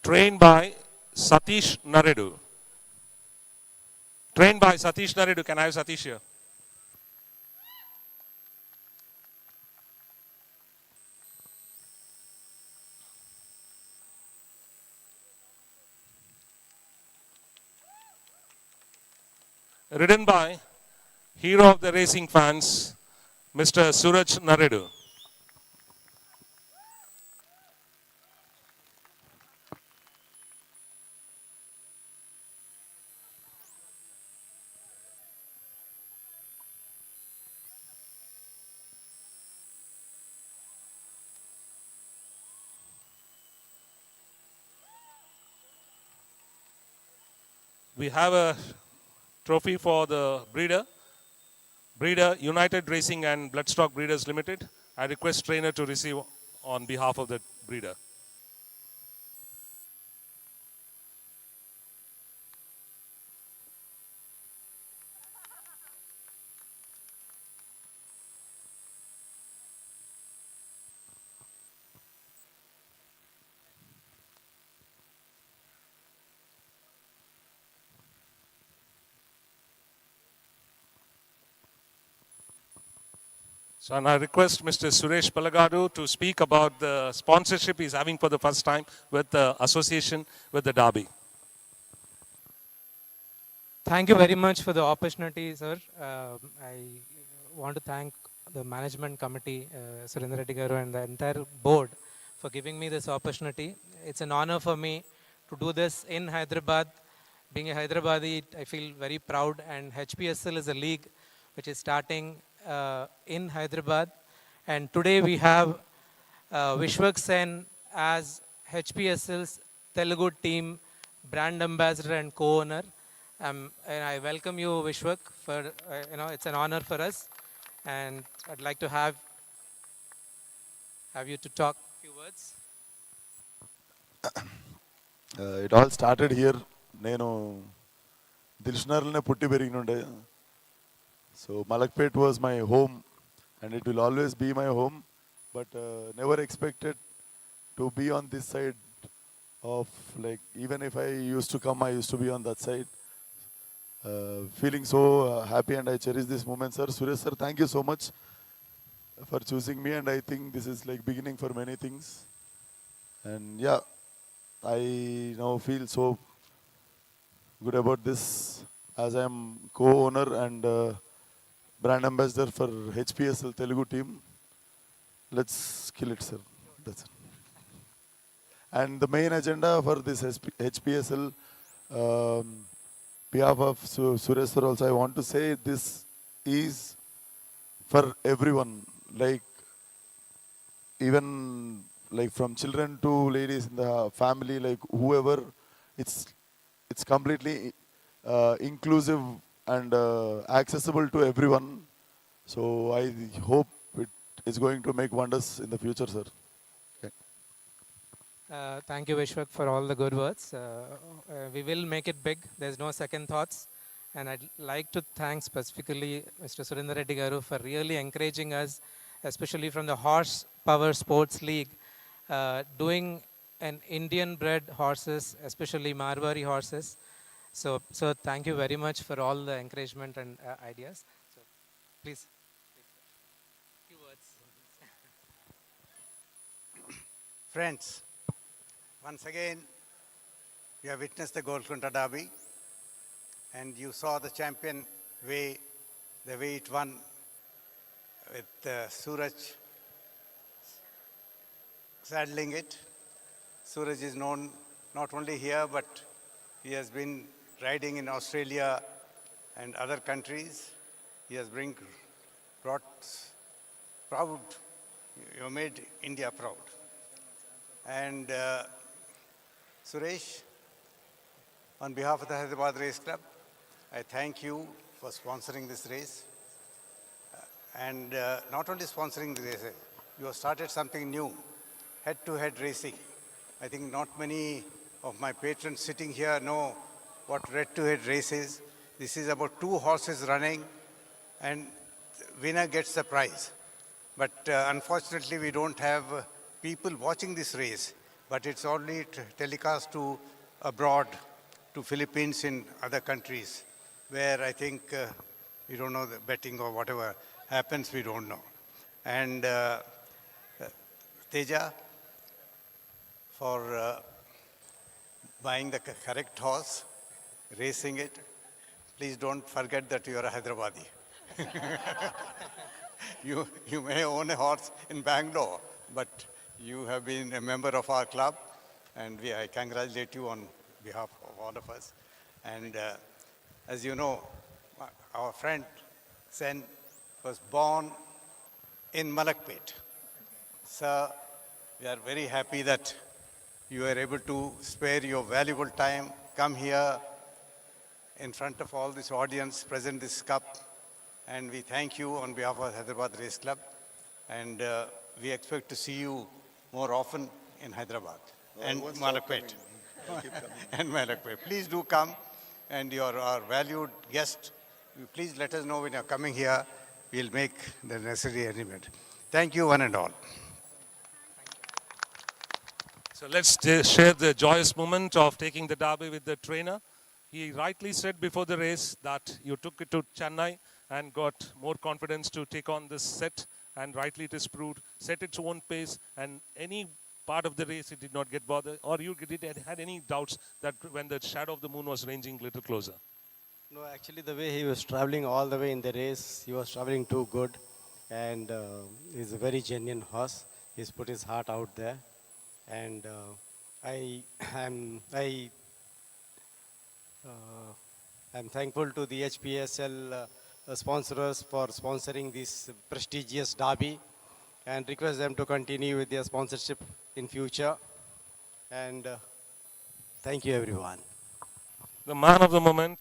S1: trained by Satish Naredu. Trained by Satish Naredu. Can I have Satish here? Ridden by hero of the racing fans, Mr. Suraj Naredu. We have a trophy for the breeder. Breeder United Racing and Bloodstock Breeders Limited. I request trainer to receive on behalf of the breeder. So and I request Mr. Suresh Palagadu to speak about the sponsorship he's having for the first time with the association with the Derby.
S14: Thank you very much for the opportunity, sir. I want to thank the management committee, Surendra Reddy Garu, and the entire board for giving me this opportunity. It's an honor for me to do this in Hyderabad. Being a Hyderabadi, I feel very proud, and HPSL is a league which is starting in Hyderabad. And today we have Vishwak Sen as HPSL's Telugu team brand ambassador and co-owner. And I welcome you, Vishwak, for, it's an honor for us. And I'd like to have you to talk a few words.
S15: It all started here. నేను దిల్షనర్లోనే పుట్టి పెరిగినుండే. So Malakpet was my home and it will always be my home, but never expected to be on this side of, like, even if I used to come, I used to be on that side. Feeling so happy, and I cherish this moment, sir. Suresh sir, thank you so much for choosing me, and I think this is like beginning for many things. And yeah, I now feel so good about this as I am co-owner and brand ambassador for HPSL Telugu team. Let's kill it, sir. That's it. And the main agenda for this HPSL, behalf of Suresh sir also, I want to say this is for everyone, like even like from children to ladies in the family, like whoever, it's completely inclusive and accessible to everyone. So I hope it is going to make wonders in the future, sir. Okay.
S14: Thank you, Vishwak, for all the good words. We will make it big. There's no second thoughts. And I'd like to thank specifically Mr. Surendra Reddy Garu for really encouraging us, especially from the Horse Power Sports League, doing an Indian-bred horses, especially Marwari horses. So thank you very much for all the encouragement and ideas. So please, few words.
S16: Friends, once again, you have witnessed the Golconda Derby, and you saw the champion the way it won with Suraj saddling it. Suraj is known not only here, but he has been riding in Australia and other countries. He has brought proud, you made India proud. And Suresh, on behalf of the Hyderabad Race Club, I thank you for sponsoring this race. And not only sponsoring the race, you have started something new, head-to-head racing. I think not many of my patrons sitting here know what head-to-head race is. This is about two horses running, and winner gets the prize. But unfortunately, we don't have people watching this race. but it's only telecast to abroad, to Philippines in other countries, where I think we don't know the betting or whatever happens, we don't know. And Teja, for buying the correct horse, racing it. Please don't forget that you are a Hyderabadi. you may own a horse in Bangalore, but you have been a member of our club, and I congratulate you on behalf of all of us. And as you know, our friend Sen was born in Malakpet. Sir, we are very happy that you are able to spare your valuable time, come here in front of all this audience, present this cup, and we thank you on behalf of Hyderabad Race Club, and we expect to see you more often in Hyderabad and Malakpet. And Malakpet. Please do come, and you are our valued guest. Please let us know when you're coming here. We'll make the necessary arrangement. Thank you, one and all.
S1: So let's share the joyous moment of taking the derby with the trainer. He rightly said before the race that you took it to Chennai and got more confidence to take on this set, and rightly it is proved, set its own pace, and any part of the race it did not get bothered, or you had any doubts that when the shadow of the moon was ranging a little closer?
S11: No, actually the way he was traveling all the way in the race, he was traveling too good, and he's a very genuine horse. He's put his heart out there, and I I'm thankful to the HPSL sponsors for sponsoring this prestigious derby, and request them to continue with their sponsorship in future. And thank you, everyone.
S1: The man of the moment.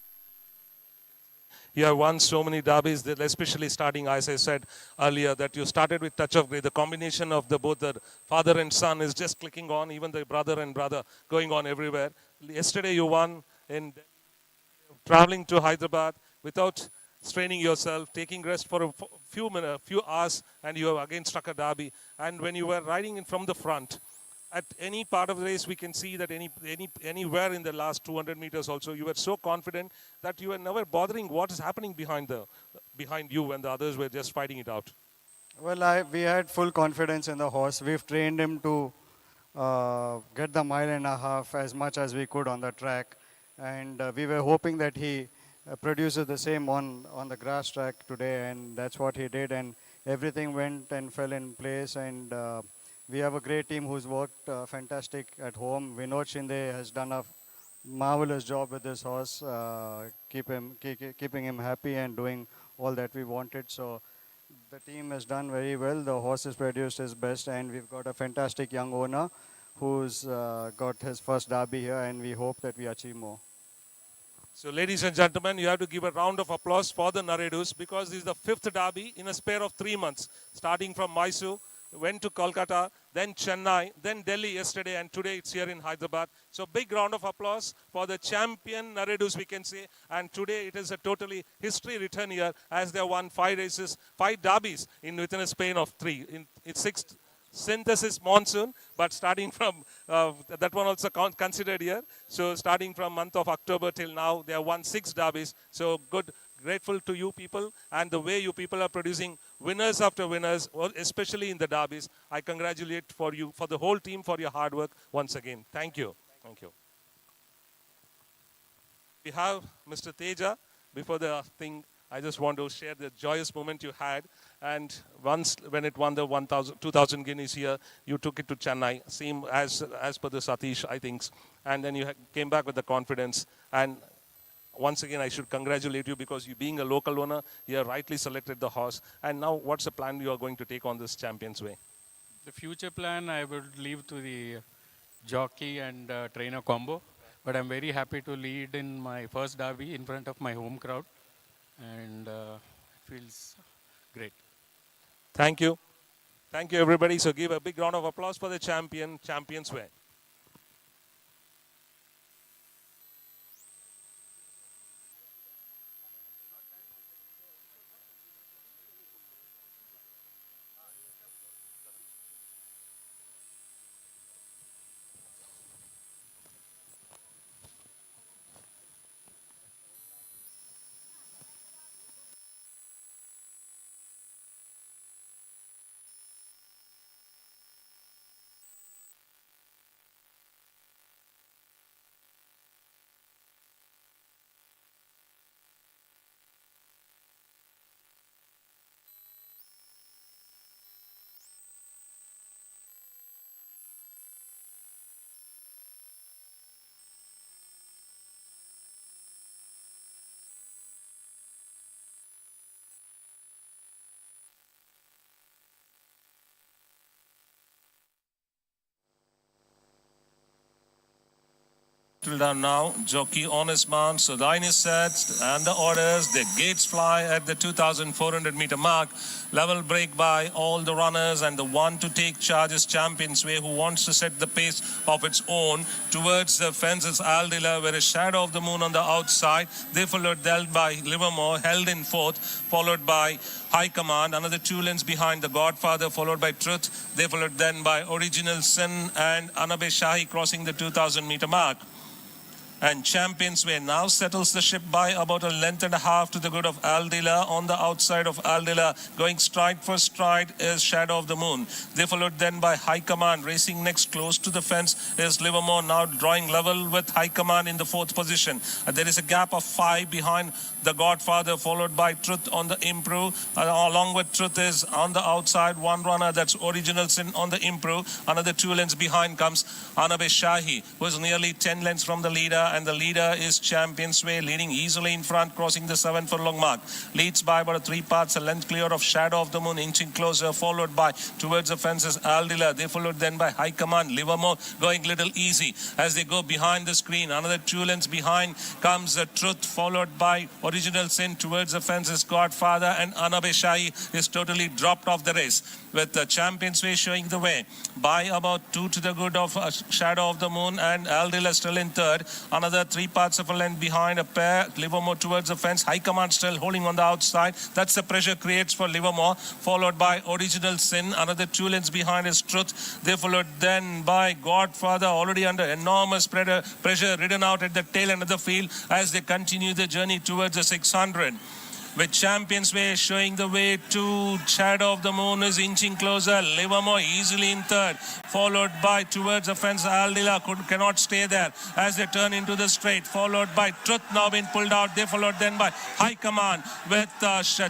S1: You have won so many derbies, that especially starting, as I said earlier, that you started with Touch of Grey. The combination of both the father and son is just clicking on, even the brother and brother going on everywhere. Yesterday you won in traveling to Hyderabad without straining yourself, taking rest for a few hours, and you have again struck a derby. And when you were riding in from the front, at any part of the race, we can see that anywhere in the last 200 meters also, you were so confident that you were never bothering what is happening behind you when the others were just fighting it out.
S17: Well, we had full confidence in the horse. We've trained him to get the mile and a half as much as we could on the track. And we were hoping that he produces the same on the grass track today, and that's what he did. And everything went and fell in place. And we have a great team who's worked fantastic at home. Vinod Shinde has done a marvelous job with this horse, keeping him happy and doing all that we wanted. So the team has done very well. The horse has produced his best, and we've got a fantastic young owner who's got his first derby here, and we hope that we achieve more.
S1: So ladies and gentlemen, you have to give a round of applause for the Naredus, because this is the fifth derby in a spare of 3 months, starting from Mysore, went to Kolkata, then Chennai, then Delhi yesterday, and today it's here in Hyderabad. So big round of applause for the champion Naredus, we can say. And today it is a totally history written here, as they won 5 races, 5 derbies within a span of 3. It's 6th synthesis monsoon, but starting from that one also considered here. So starting from month of October till now, they have won 6 derbies. So good, grateful to you people, and the way you people are producing winners after winners, especially in the derbies. I congratulate for you, for the whole team, for your hard work once again. Thank you. Thank you. We have Mr. Teja. Before the thing, I just want to share the joyous moment you had. And once when it won the 2,000 guineas here, you took it to Chennai, same as per the Satish, I think. And then you came back with the confidence. And once again, I should congratulate you, because you being a local owner, you have rightly selected the horse. And now what's the plan you are going to take on this Champions Way?
S18: The future plan I would leave to the jockey and trainer combo. But I'm very happy to lead in my first derby in front of my home crowd. And it feels great.
S1: Thank you. Thank you, everybody. So give a big round of applause for the Champions Way. Down now, jockey on his mount, so the line is set and the orders, the gates fly at the 2,400 meter mark. Level break by all the runners, and the one to take charge is Champions Way, who wants to set the pace of its own towards the fences. Aldila, where a shadow of the moon on the outside. They followed dealt by Livermore, held in fourth, followed by High Command. Another 2 lengths behind the Godfather, followed by Truth. They followed then by Original Sin and Anabe Shahi crossing the 2,000 meter mark. And Champions Way now settles the ship by about a length and a half to the good of Aldila. On the outside of Aldila, going stride for stride, is Shadow of the Moon. They followed then by High Command. Racing next close to the fence is Livermore, now drawing level with High Command in the fourth position. There is a gap of 5 behind the Godfather, followed by Truth on the improve. Along with Truth is on the outside one runner, that's Original Sin on the improve. Another 2 lengths behind comes Anabe Shahi, who is nearly 10 lengths from the leader, and the leader is Champions Way, leading easily in front, crossing the 7 furlong mark. Leads by about 3 parts, a length clear of Shadow of the Moon, inching closer, followed by towards the fences Aldila. They followed then by High Command. Livermore going little easy as they go behind the screen. Another 2 lengths behind comes the Truth, followed by Original Sin. Towards the fences Godfather, and Anabe Shahi is totally dropped off the race, with the Champions Way showing the way by about 2 to the good of Shadow of the Moon, and Aldila still in third. Another 3 parts of a length behind a pair. Livermore towards the fence. High Command still holding on the outside. That's the pressure creates for Livermore, followed by Original Sin. Another 2 lengths behind is Truth. They followed then by Godfather, already under enormous pressure, ridden out at the tail end of the field as they continue the journey towards the 600. With Champions Way showing the way to Shadow of the Moon is inching closer. Livermore easily in third, followed by towards the fence Aldila cannot stay there as they turn into the straight, followed by Truth now being pulled out. They followed then by High Command, with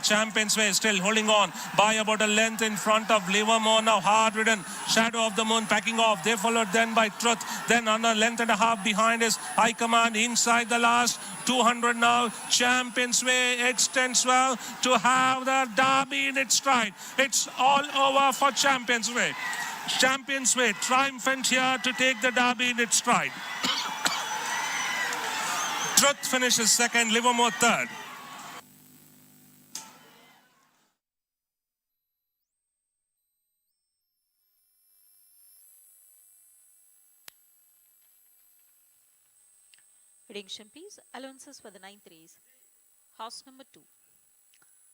S1: Champions Way still holding on by about a length in front of Livermore. Now hard ridden Shadow of the Moon packing off. They followed then by Truth. Then on a length and a half behind is High Command. Inside the last 200 now, Champions Way extends well to have the derby in its stride. It's all over for Champions Way. Champions Way triumphant here to take the derby in its stride. Truth finishes second, Livermore third.
S2: Attention please, allowances for the 9th race. Horse number 2,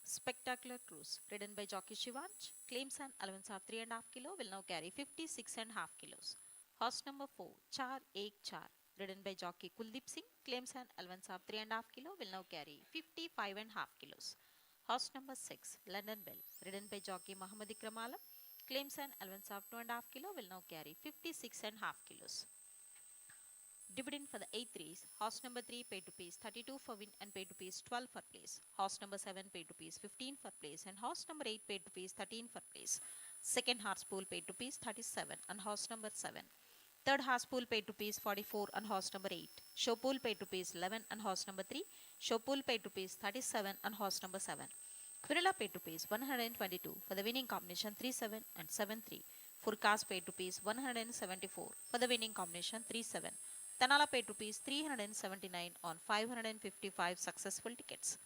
S2: Spectacular Cruise, ridden by jockey Shivanch. Claims an allowance of 3.5 kg, will now carry 56.5 kilos. Horse number 4, Char Ek Char, ridden by jockey Kuldeep Singh. Claims an allowance of 3.5 kg, will now carry 55.5 kilos. Horse number 6, London Bell, ridden by jockey Muhammad Ikram Alam. Claims an allowance of 2.5 kg, will now carry 56.5 kilos. Dividend for the 8th race. Horse number 3 paid rupees 32 for win and paid rupees 12 for place. Horse number 7 paid rupees 15 for place, and horse number 8 paid rupees 13 for place. Second horse pool paid rupees 37 and horse number 7. Third horse pool paid rupees 44 and horse number 8. Show pool paid rupees 11 and horse number 3. Show pool paid rupees 37 and horse number 7. Quirilla paid rupees 122 for the winning combination 3-7 and 7-3. Forecast paid rupees 174 for the winning combination 3-7. Tanala paid rupees 379 on 555 successful tickets.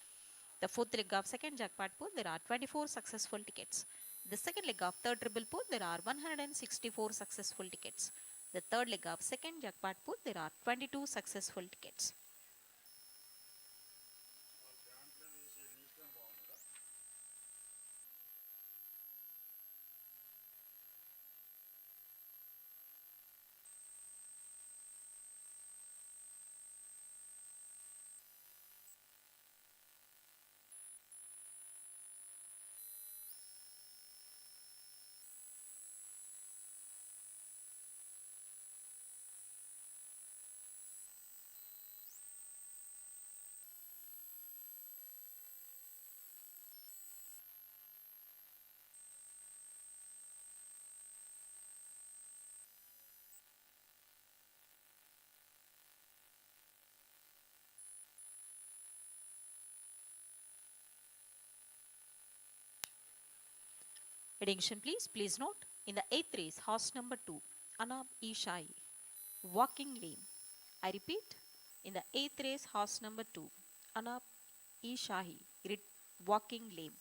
S2: The fourth leg of second jackpot pool, there are 24 successful tickets. The second leg of third triple pool, there are 164 successful tickets. The third leg of second jackpot pool, there are 22 successful tickets. Attention please, please note, in the 8th race, horse number 2, Anab E Shai, Walking Lane, I repeat, in the 8th race, horse number 2, Anap E. Shahi, walking lame.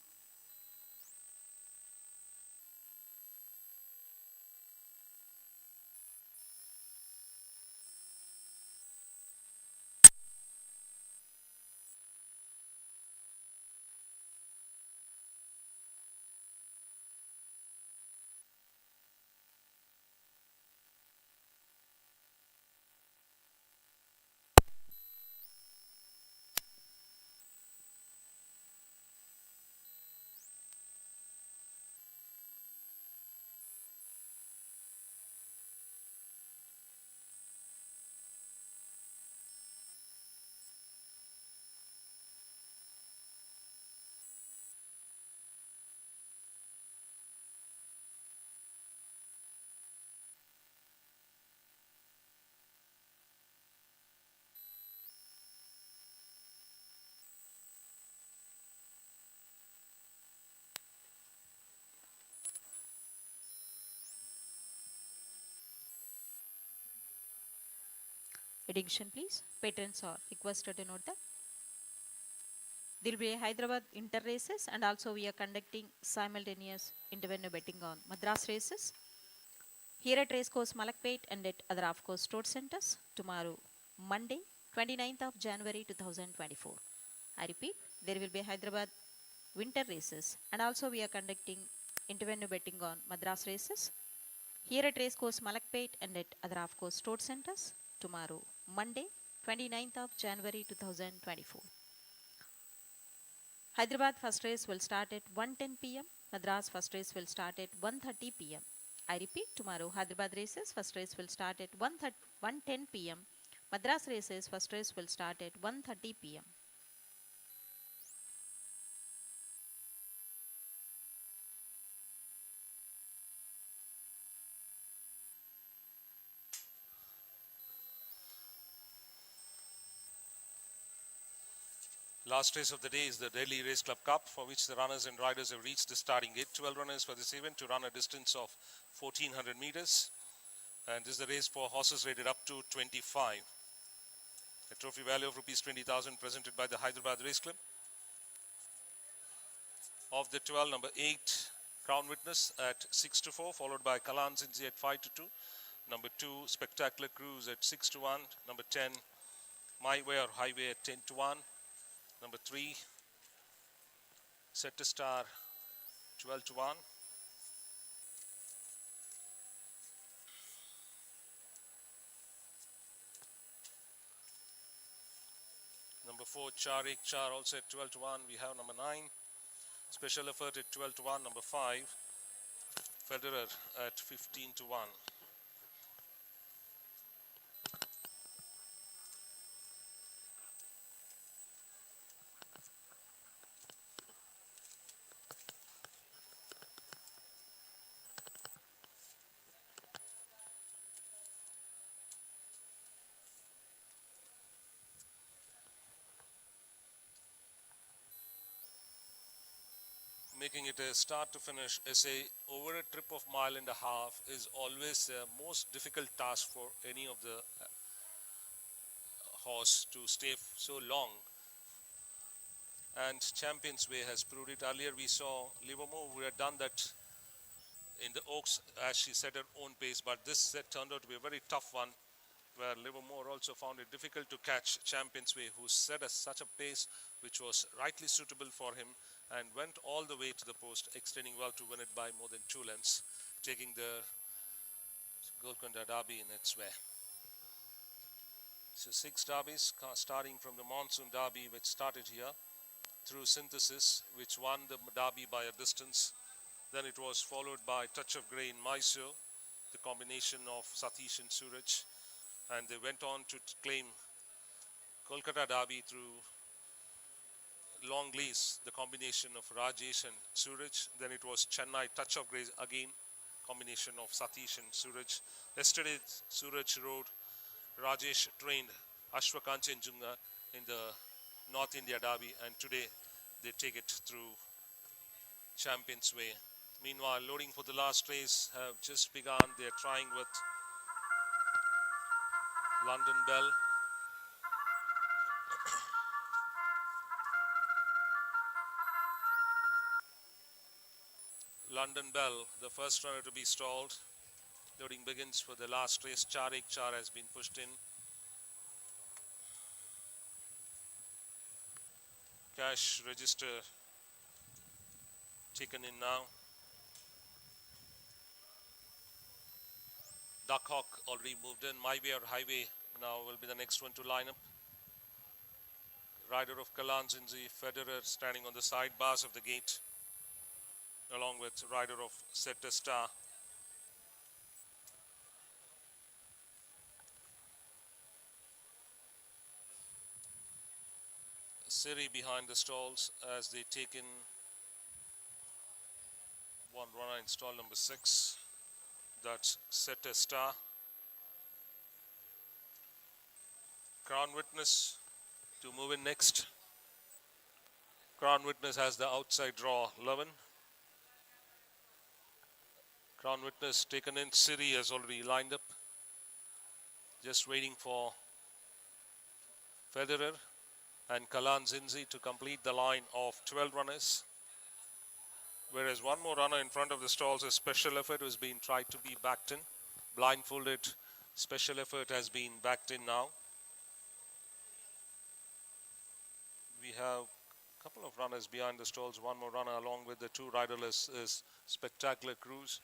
S2: Attention please, patrons are requested to note that there will be Hyderabad inter races and also we are conducting simultaneous intervenue betting on Madras races. Here at Racecourse Malakpet and at other of course store centers tomorrow, Monday, 29th of January 2024. I repeat, there will be Hyderabad winter races and also we are conducting intervenue betting on Madras races. Here at Racecourse Malakpet and at other of course store centers tomorrow, Monday, 29th of January 2024. Hyderabad first race will start at 1:10 p.m. Madras first race will start at 1:30 p.m. I repeat, tomorrow Hyderabad races first race will start at 1:10 p.m. Madras races first race will start at 1:30 p.m.
S1: Last race of the day is the Delhi Race Club Cup, for which the runners and riders have reached the starting gate. 12 runners for this event to run a distance of 1400 meters. And this is the race for horses rated up to 25. A trophy value of rupees 20,000 presented by the Hyderabad Race Club. Of the 12, number 8, Crown Witness at 6-4, followed by Kalan Zinzi at 5-2. Number 2, Spectacular Cruise at 6-1. Number 10, My Way or Highway at 10-1. Number 3, Set to Star 12-1. Number 4, Char Ek Char also at 12-1. We have number 9, Special Effort at 12-1. Number 5, Federer at 15-1. Making it a start to finish essay over a trip of mile and a half is always the most difficult task for any of the horse to stay so long. And Champions Way has proved it. Earlier we saw Livermore who had done that in the Oaks as she set her own pace, but this set turned out to be a very tough one, where Livermore also found it difficult to catch Champions Way, who set such a pace which was rightly suitable for him and went all the way to the post, extending well to win it by more than 2 lengths, taking the Golconda Derby in its way. So 6 derbies, starting from the Monsoon Derby, which started here, through Synthesis, which won the Derby by a distance. Then it was followed by Touch of Grey in Mysore, the combination of Satish and Suraj. And they went on to claim Kolkata Derby through long lease, the combination of Rajesh and Suraj. Then it was Chennai Touch of Grey again, combination of Satish and Suraj. Yesterday Suraj rode, Rajesh trained Ashwakanchenjunga in the North India Derby, and today they take it through Champions Way. Meanwhile, loading for the last race have just begun. They are trying with London Bell. London Bell, the first runner to be stalled. Loading begins for the last race. Char Ek Char has been pushed in. Cash register taken in now. Duck Hawk already moved in. My Way or Highway now will be the next one to line up. Rider of Kalanzinzi, Federer standing on the side bars of the gate, along with rider of Setta Star. Siri behind the stalls as they take in one runner in stall number 6. That's Setta Star. Crown Witness to move in next. Crown Witness has the outside draw 11. Crown Witness taken in. Siri has already lined up. Just waiting for Federer and Kalanzinzi to complete the line of 12 runners. Whereas one more runner in front of the stalls, a special effort was being tried to be backed in. Blindfolded special effort has been backed in now. We have a couple of runners behind the stalls. One more runner along with the two riderless is Spectacular Cruise.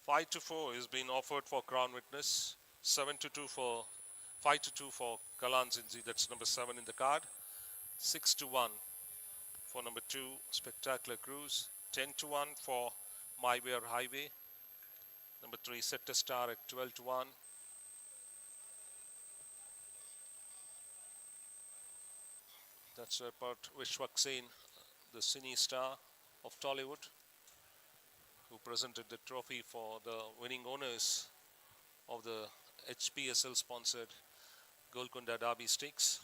S1: 5-4 is being offered for Crown Witness. 7-2 for 5-2 for Kalanzinzi. That's number 7 in the card. 6-1 for number 2 Spectacular Cruise. 10-1 for My Way or Highway. Number 3 Setta Star at 12-1. That's about Vishwak Sen, the cine star of Tollywood, who presented the trophy for the winning owners of the HPSL sponsored Golconda Derby Stakes.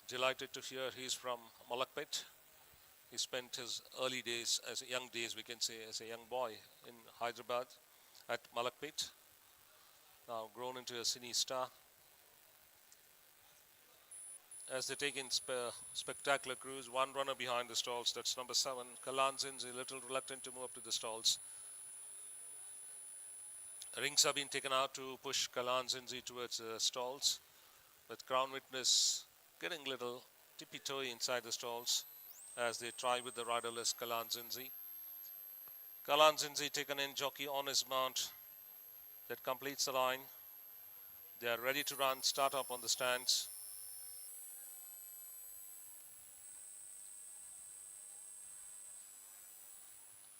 S1: Delighted to hear he's from Malakpet. He spent his early days, as young days we can say, as a young boy in Hyderabad at Malakpet. Now grown into a cine star. As they take in Spectacular Cruise, one runner behind the stalls, that's number 7. Kalanzinzi, a little reluctant to move up to the stalls. Rings have been taken out to push Kalanzinzi towards the stalls, with Crown Witness getting a little tippy-toey inside the stalls as they try with the riderless Kalanzinzi. Kalanzinzi taken in, jockey on his mount. That completes the line. They are ready to run, start up on the stands.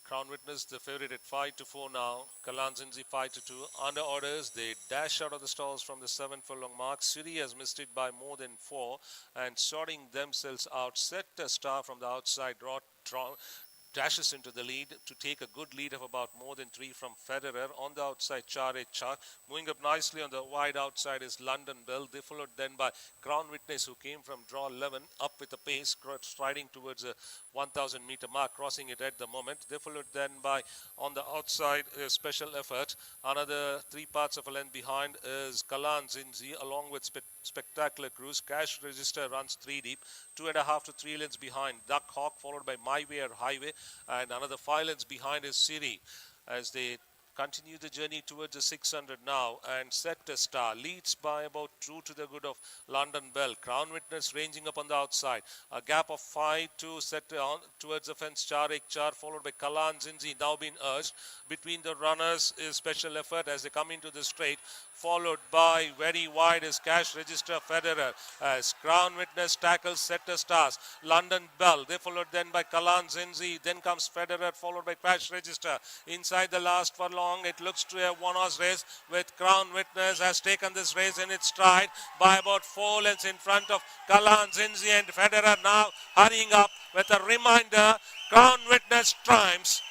S1: Crown Witness, the favorite at 5-4 now. Kalanzinzi 5-2. Under orders, they dash out of the stalls from the 7 furlong mark. Siri has missed it by more than 4 and sorting themselves out. Setta Star from the outside dashes into the lead to take a good lead of about more than 3 from Federer. On the outside, Char Ek Char. Moving up nicely on the wide outside is London Bell. They followed then by Crown Witness, who came from draw 11 up with a pace, striding towards a 1,000 meter mark, crossing it at the moment. They followed then by, on the outside, a special effort. Another 3 parts of a length behind is Kalanzinzi along with Spectacular Cruise. Cash Register runs 3 deep. 2.5 to 3 lengths behind Duck Hawk, followed by My Way or Highway, and another 5 lengths behind is Siri as they continue the journey towards the 600 now, and Setta Star leads by about 2 to the good of London Bell. Crown Witness ranging up on the outside. A gap of 5 to set on towards the fence. Char Ek Char followed by Kalanzinzi now being urged. Between the runners is special effort as they come into the straight, followed by very wide is Cash Register Federer as Crown Witness tackles Setta Stars. London Bell, they followed then by Kalanzinzi, then comes Federer followed by Cash Register. Inside the last furlong, it looks to a one-horse race with Crown Witness has taken this race in its stride by about 4 lengths in front of Kalanzinzi, and Federer now hurrying up with a reminder. Crown Witness triumphs,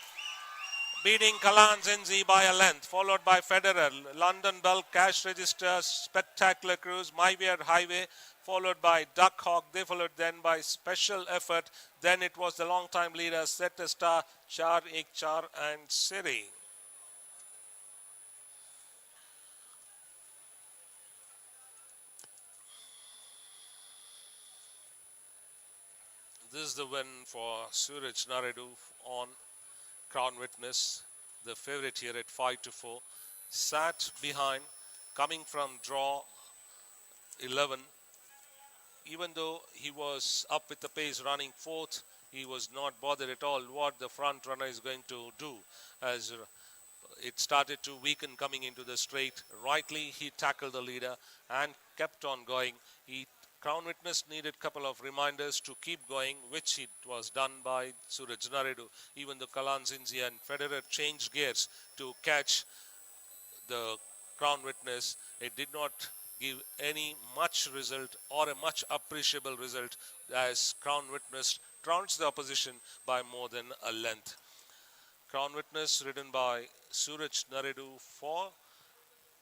S1: beating Kalanzinzi by a length, followed by Federer. London Bell, Cash Register, Spectacular Cruise, My Way or Highway, followed by Duck Hawk. They followed then by Special Effort. Then it was the long-time leader, Setta Star, Char Ek Char, and Siri. This is the win for Suraj Naraidu on Crown Witness, the favorite here at 5-4. Sat behind, coming from draw 11. Even though he was up with the pace running fourth, he was not bothered at all what the front runner is going to do, as it started to weaken coming into the straight. Rightly, he tackled the leader and kept on going. Crown Witness needed a couple of reminders to keep going, which it was done by Suraj Naraidu. Even though Kalan Zinzi and Federer changed gears to catch the Crown Witness, it did not give any much result or a much appreciable result, as Crown Witness trounced the opposition by more than a length. Crown Witness ridden by Suraj Naraidu for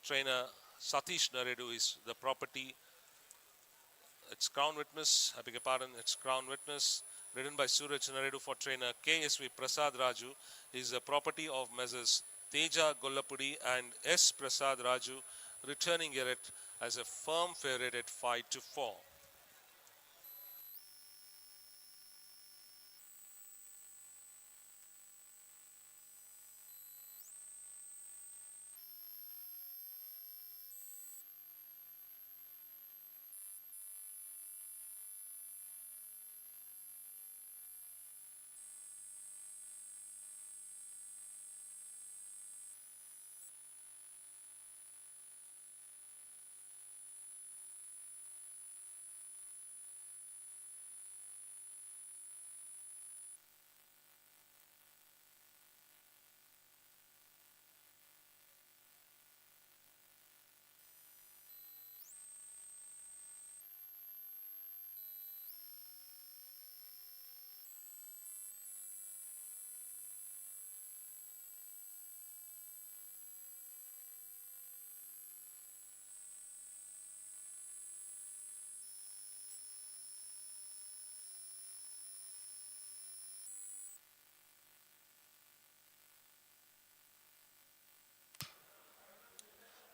S1: trainer Satish Naraidu is the property. It's Crown Witness, I beg your pardon, it's Crown Witness ridden by Suraj Naraidu for trainer KSV Prasad Raju is a property of Messrs. Teja Gollapudi and S. Prasad Raju, returning here as a firm favorite at 5-4.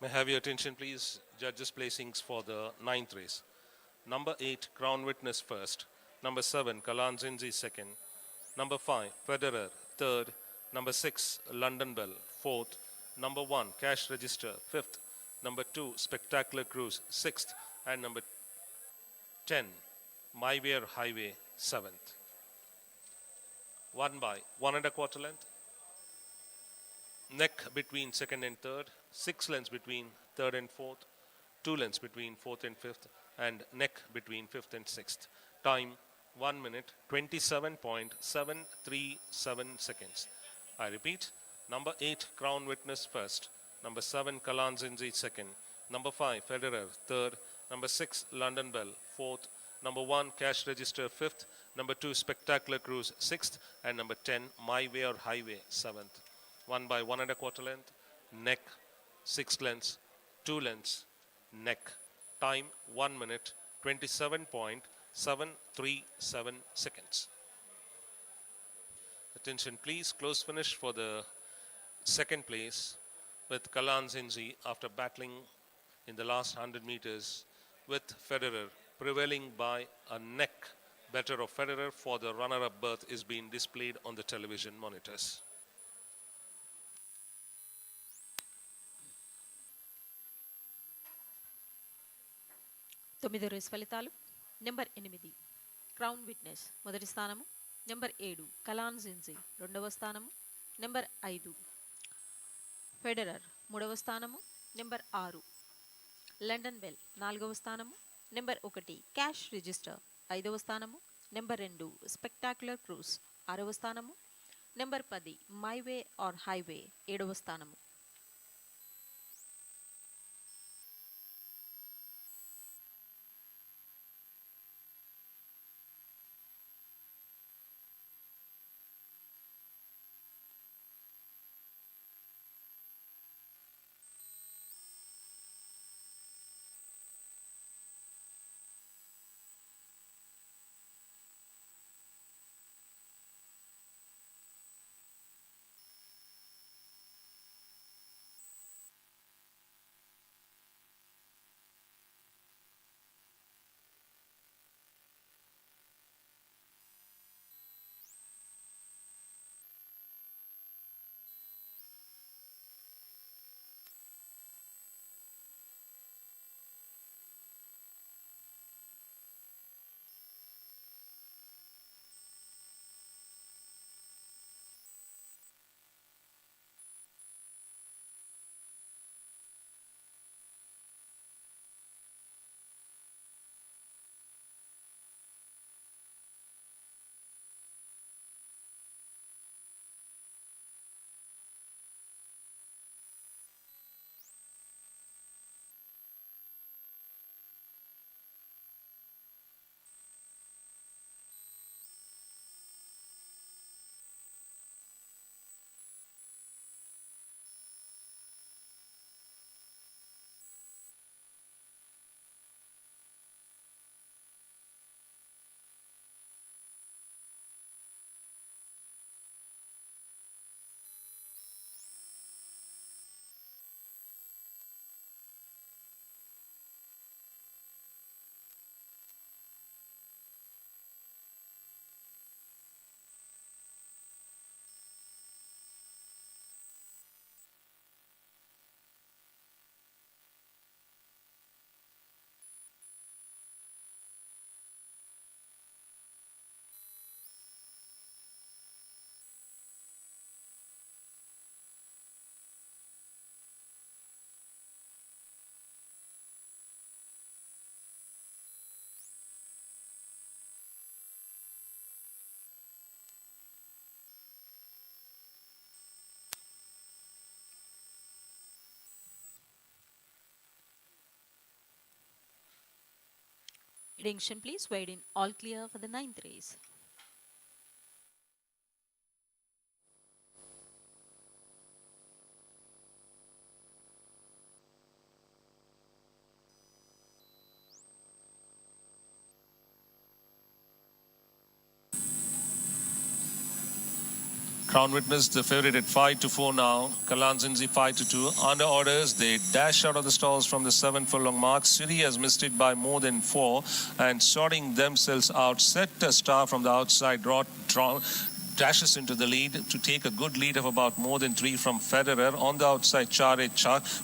S1: May I have your attention, please? Judges' placings for the ninth race. Number 8, Crown Witness first. Number 7, Kalan Zinzi second. Number 5, Federer third. Number 6, London Bell fourth. Number 1, Cash Register fifth. Number 2, Spectacular Cruise sixth. And number 10, My Way or Highway seventh. One by 1¼ length. Neck between second and third, 6 lengths between third and fourth, 2 lengths between fourth and fifth, and neck between fifth and sixth. Time 1 minute 27.737 seconds. I repeat, number 8 Crown Witness first, number 7 Kalan Zinzi second, number 5 Federer third, number 6 London Bell fourth, number 1 Cash Register fifth, number 2 Spectacular Cruise sixth, and number 10 My Way or Highway seventh. 1 by 1¼ length, neck 6 lengths, 2 lengths, neck. Time 1 minute 27.737 seconds. Attention please, close finish for the second place with Kalan Zinzi after battling in the last 100 meters with Federer prevailing by a neck. Better of Federer for the runner-up berth is being displayed on the television monitors.
S2: తొమ్మిదో race ఫలితాలు. Number 8 crown witness మొదటి స్థానము. Number 7 Kalan జిన్జీ రెండవ స్థానము. Number 5 Federer మూడవ స్థానము. Number 6 London bell నాలుగవ స్థానము. నెంబర్ 1 క్యాష్ రిజిస్టర్ ఐదవ స్థానము. నెంబర్ 2 స్పెక్టాక్యులర్ క్రూజ్ ఆరవ స్థానము. Number 10 my way or highway ఏడవ స్థానము. Attention please, wait in all clear for the 9th race.
S1: Crown Witness, the favorite at 5-4 now. Kalanzinzi 5-2. Under orders, they dash out of the stalls from the 7 furlong mark. Siri has missed it by more than 4 and sorting themselves out. Set a star from the outside. Dashes into the lead to take a good lead of about more than 3 from Federer. On the outside, Char.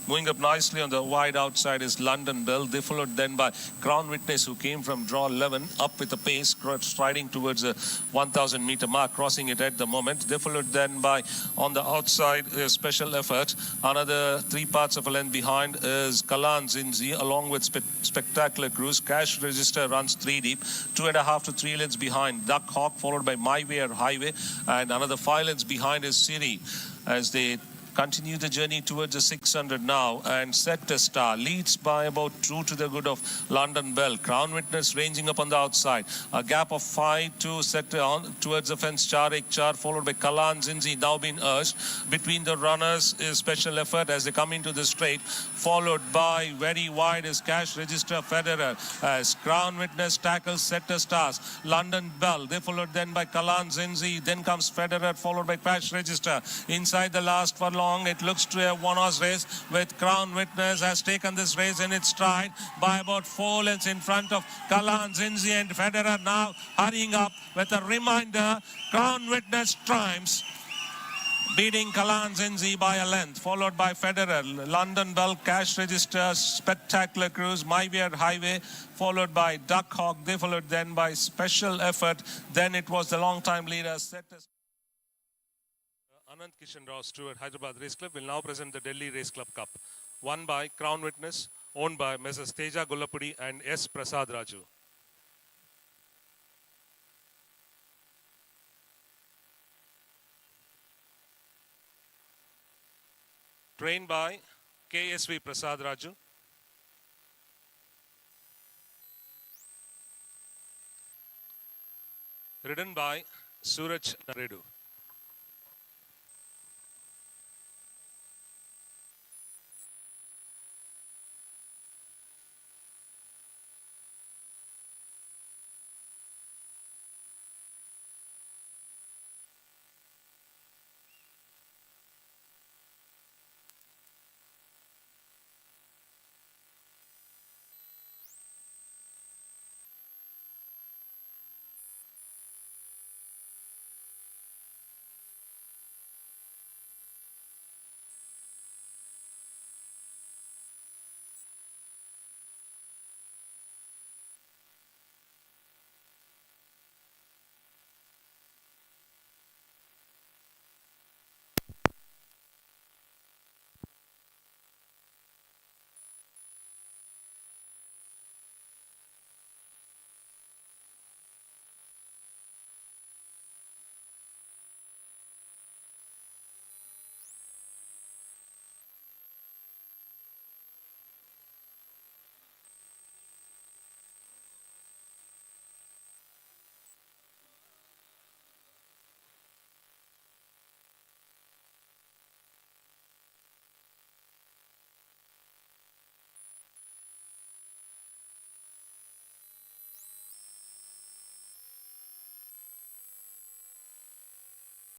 S1: Moving up nicely on the wide outside is London Bell. They followed then by Crown Witness, who came from draw 11 up with a pace, striding towards the 1,000 meter mark, crossing it at the moment. They followed then by on the outside Special Effort. Another 3 parts of a length behind is Kalanzinzi along with Spectacular Cruise. Cash Register runs 3 deep. 2.5 to 3 lengths behind Duck Hawk, followed by My Way or Highway. And another 5 lengths behind is Siri as they continue the journey towards the 600 now, and Set a Star leads by about 2 to the good of London Bell. Crown Witness ranging up on the outside. A gap of 5 to set on towards the fence. Char, followed by Kalanzinzi, now being urged. Between the runners is Special Effort as they come into the straight, followed by very wide is Cash Register Federer as Crown Witness tackles Set a Stars. London Bell, they followed then by Kalanzinzi, then comes Federer, followed by Cash Register. Inside the last furlong, it looks to a one-horse race with Crown Witness has taken this race in its stride by about 4 lengths in front of Kalanzinzi, and Federer now hurrying up with a reminder. Crown Witness triumphs, beating Kalanzinzi by a length, followed by Federer, London Bell, Cash Register, Spectacular Cruise, My Way or Highway, followed by Duck Hawk. They followed then by Special Effort. Then it was the long-time leader, Anand Kishan Rao Stewart, Hyderabad Race Club, will now present the Delhi Race Club Cup, won by Crown Witness, owned by Messrs. Teja Gullapudi and S. Prasad Raju. Trained by KSV Prasad Raju. Ridden by Suraj Naredu.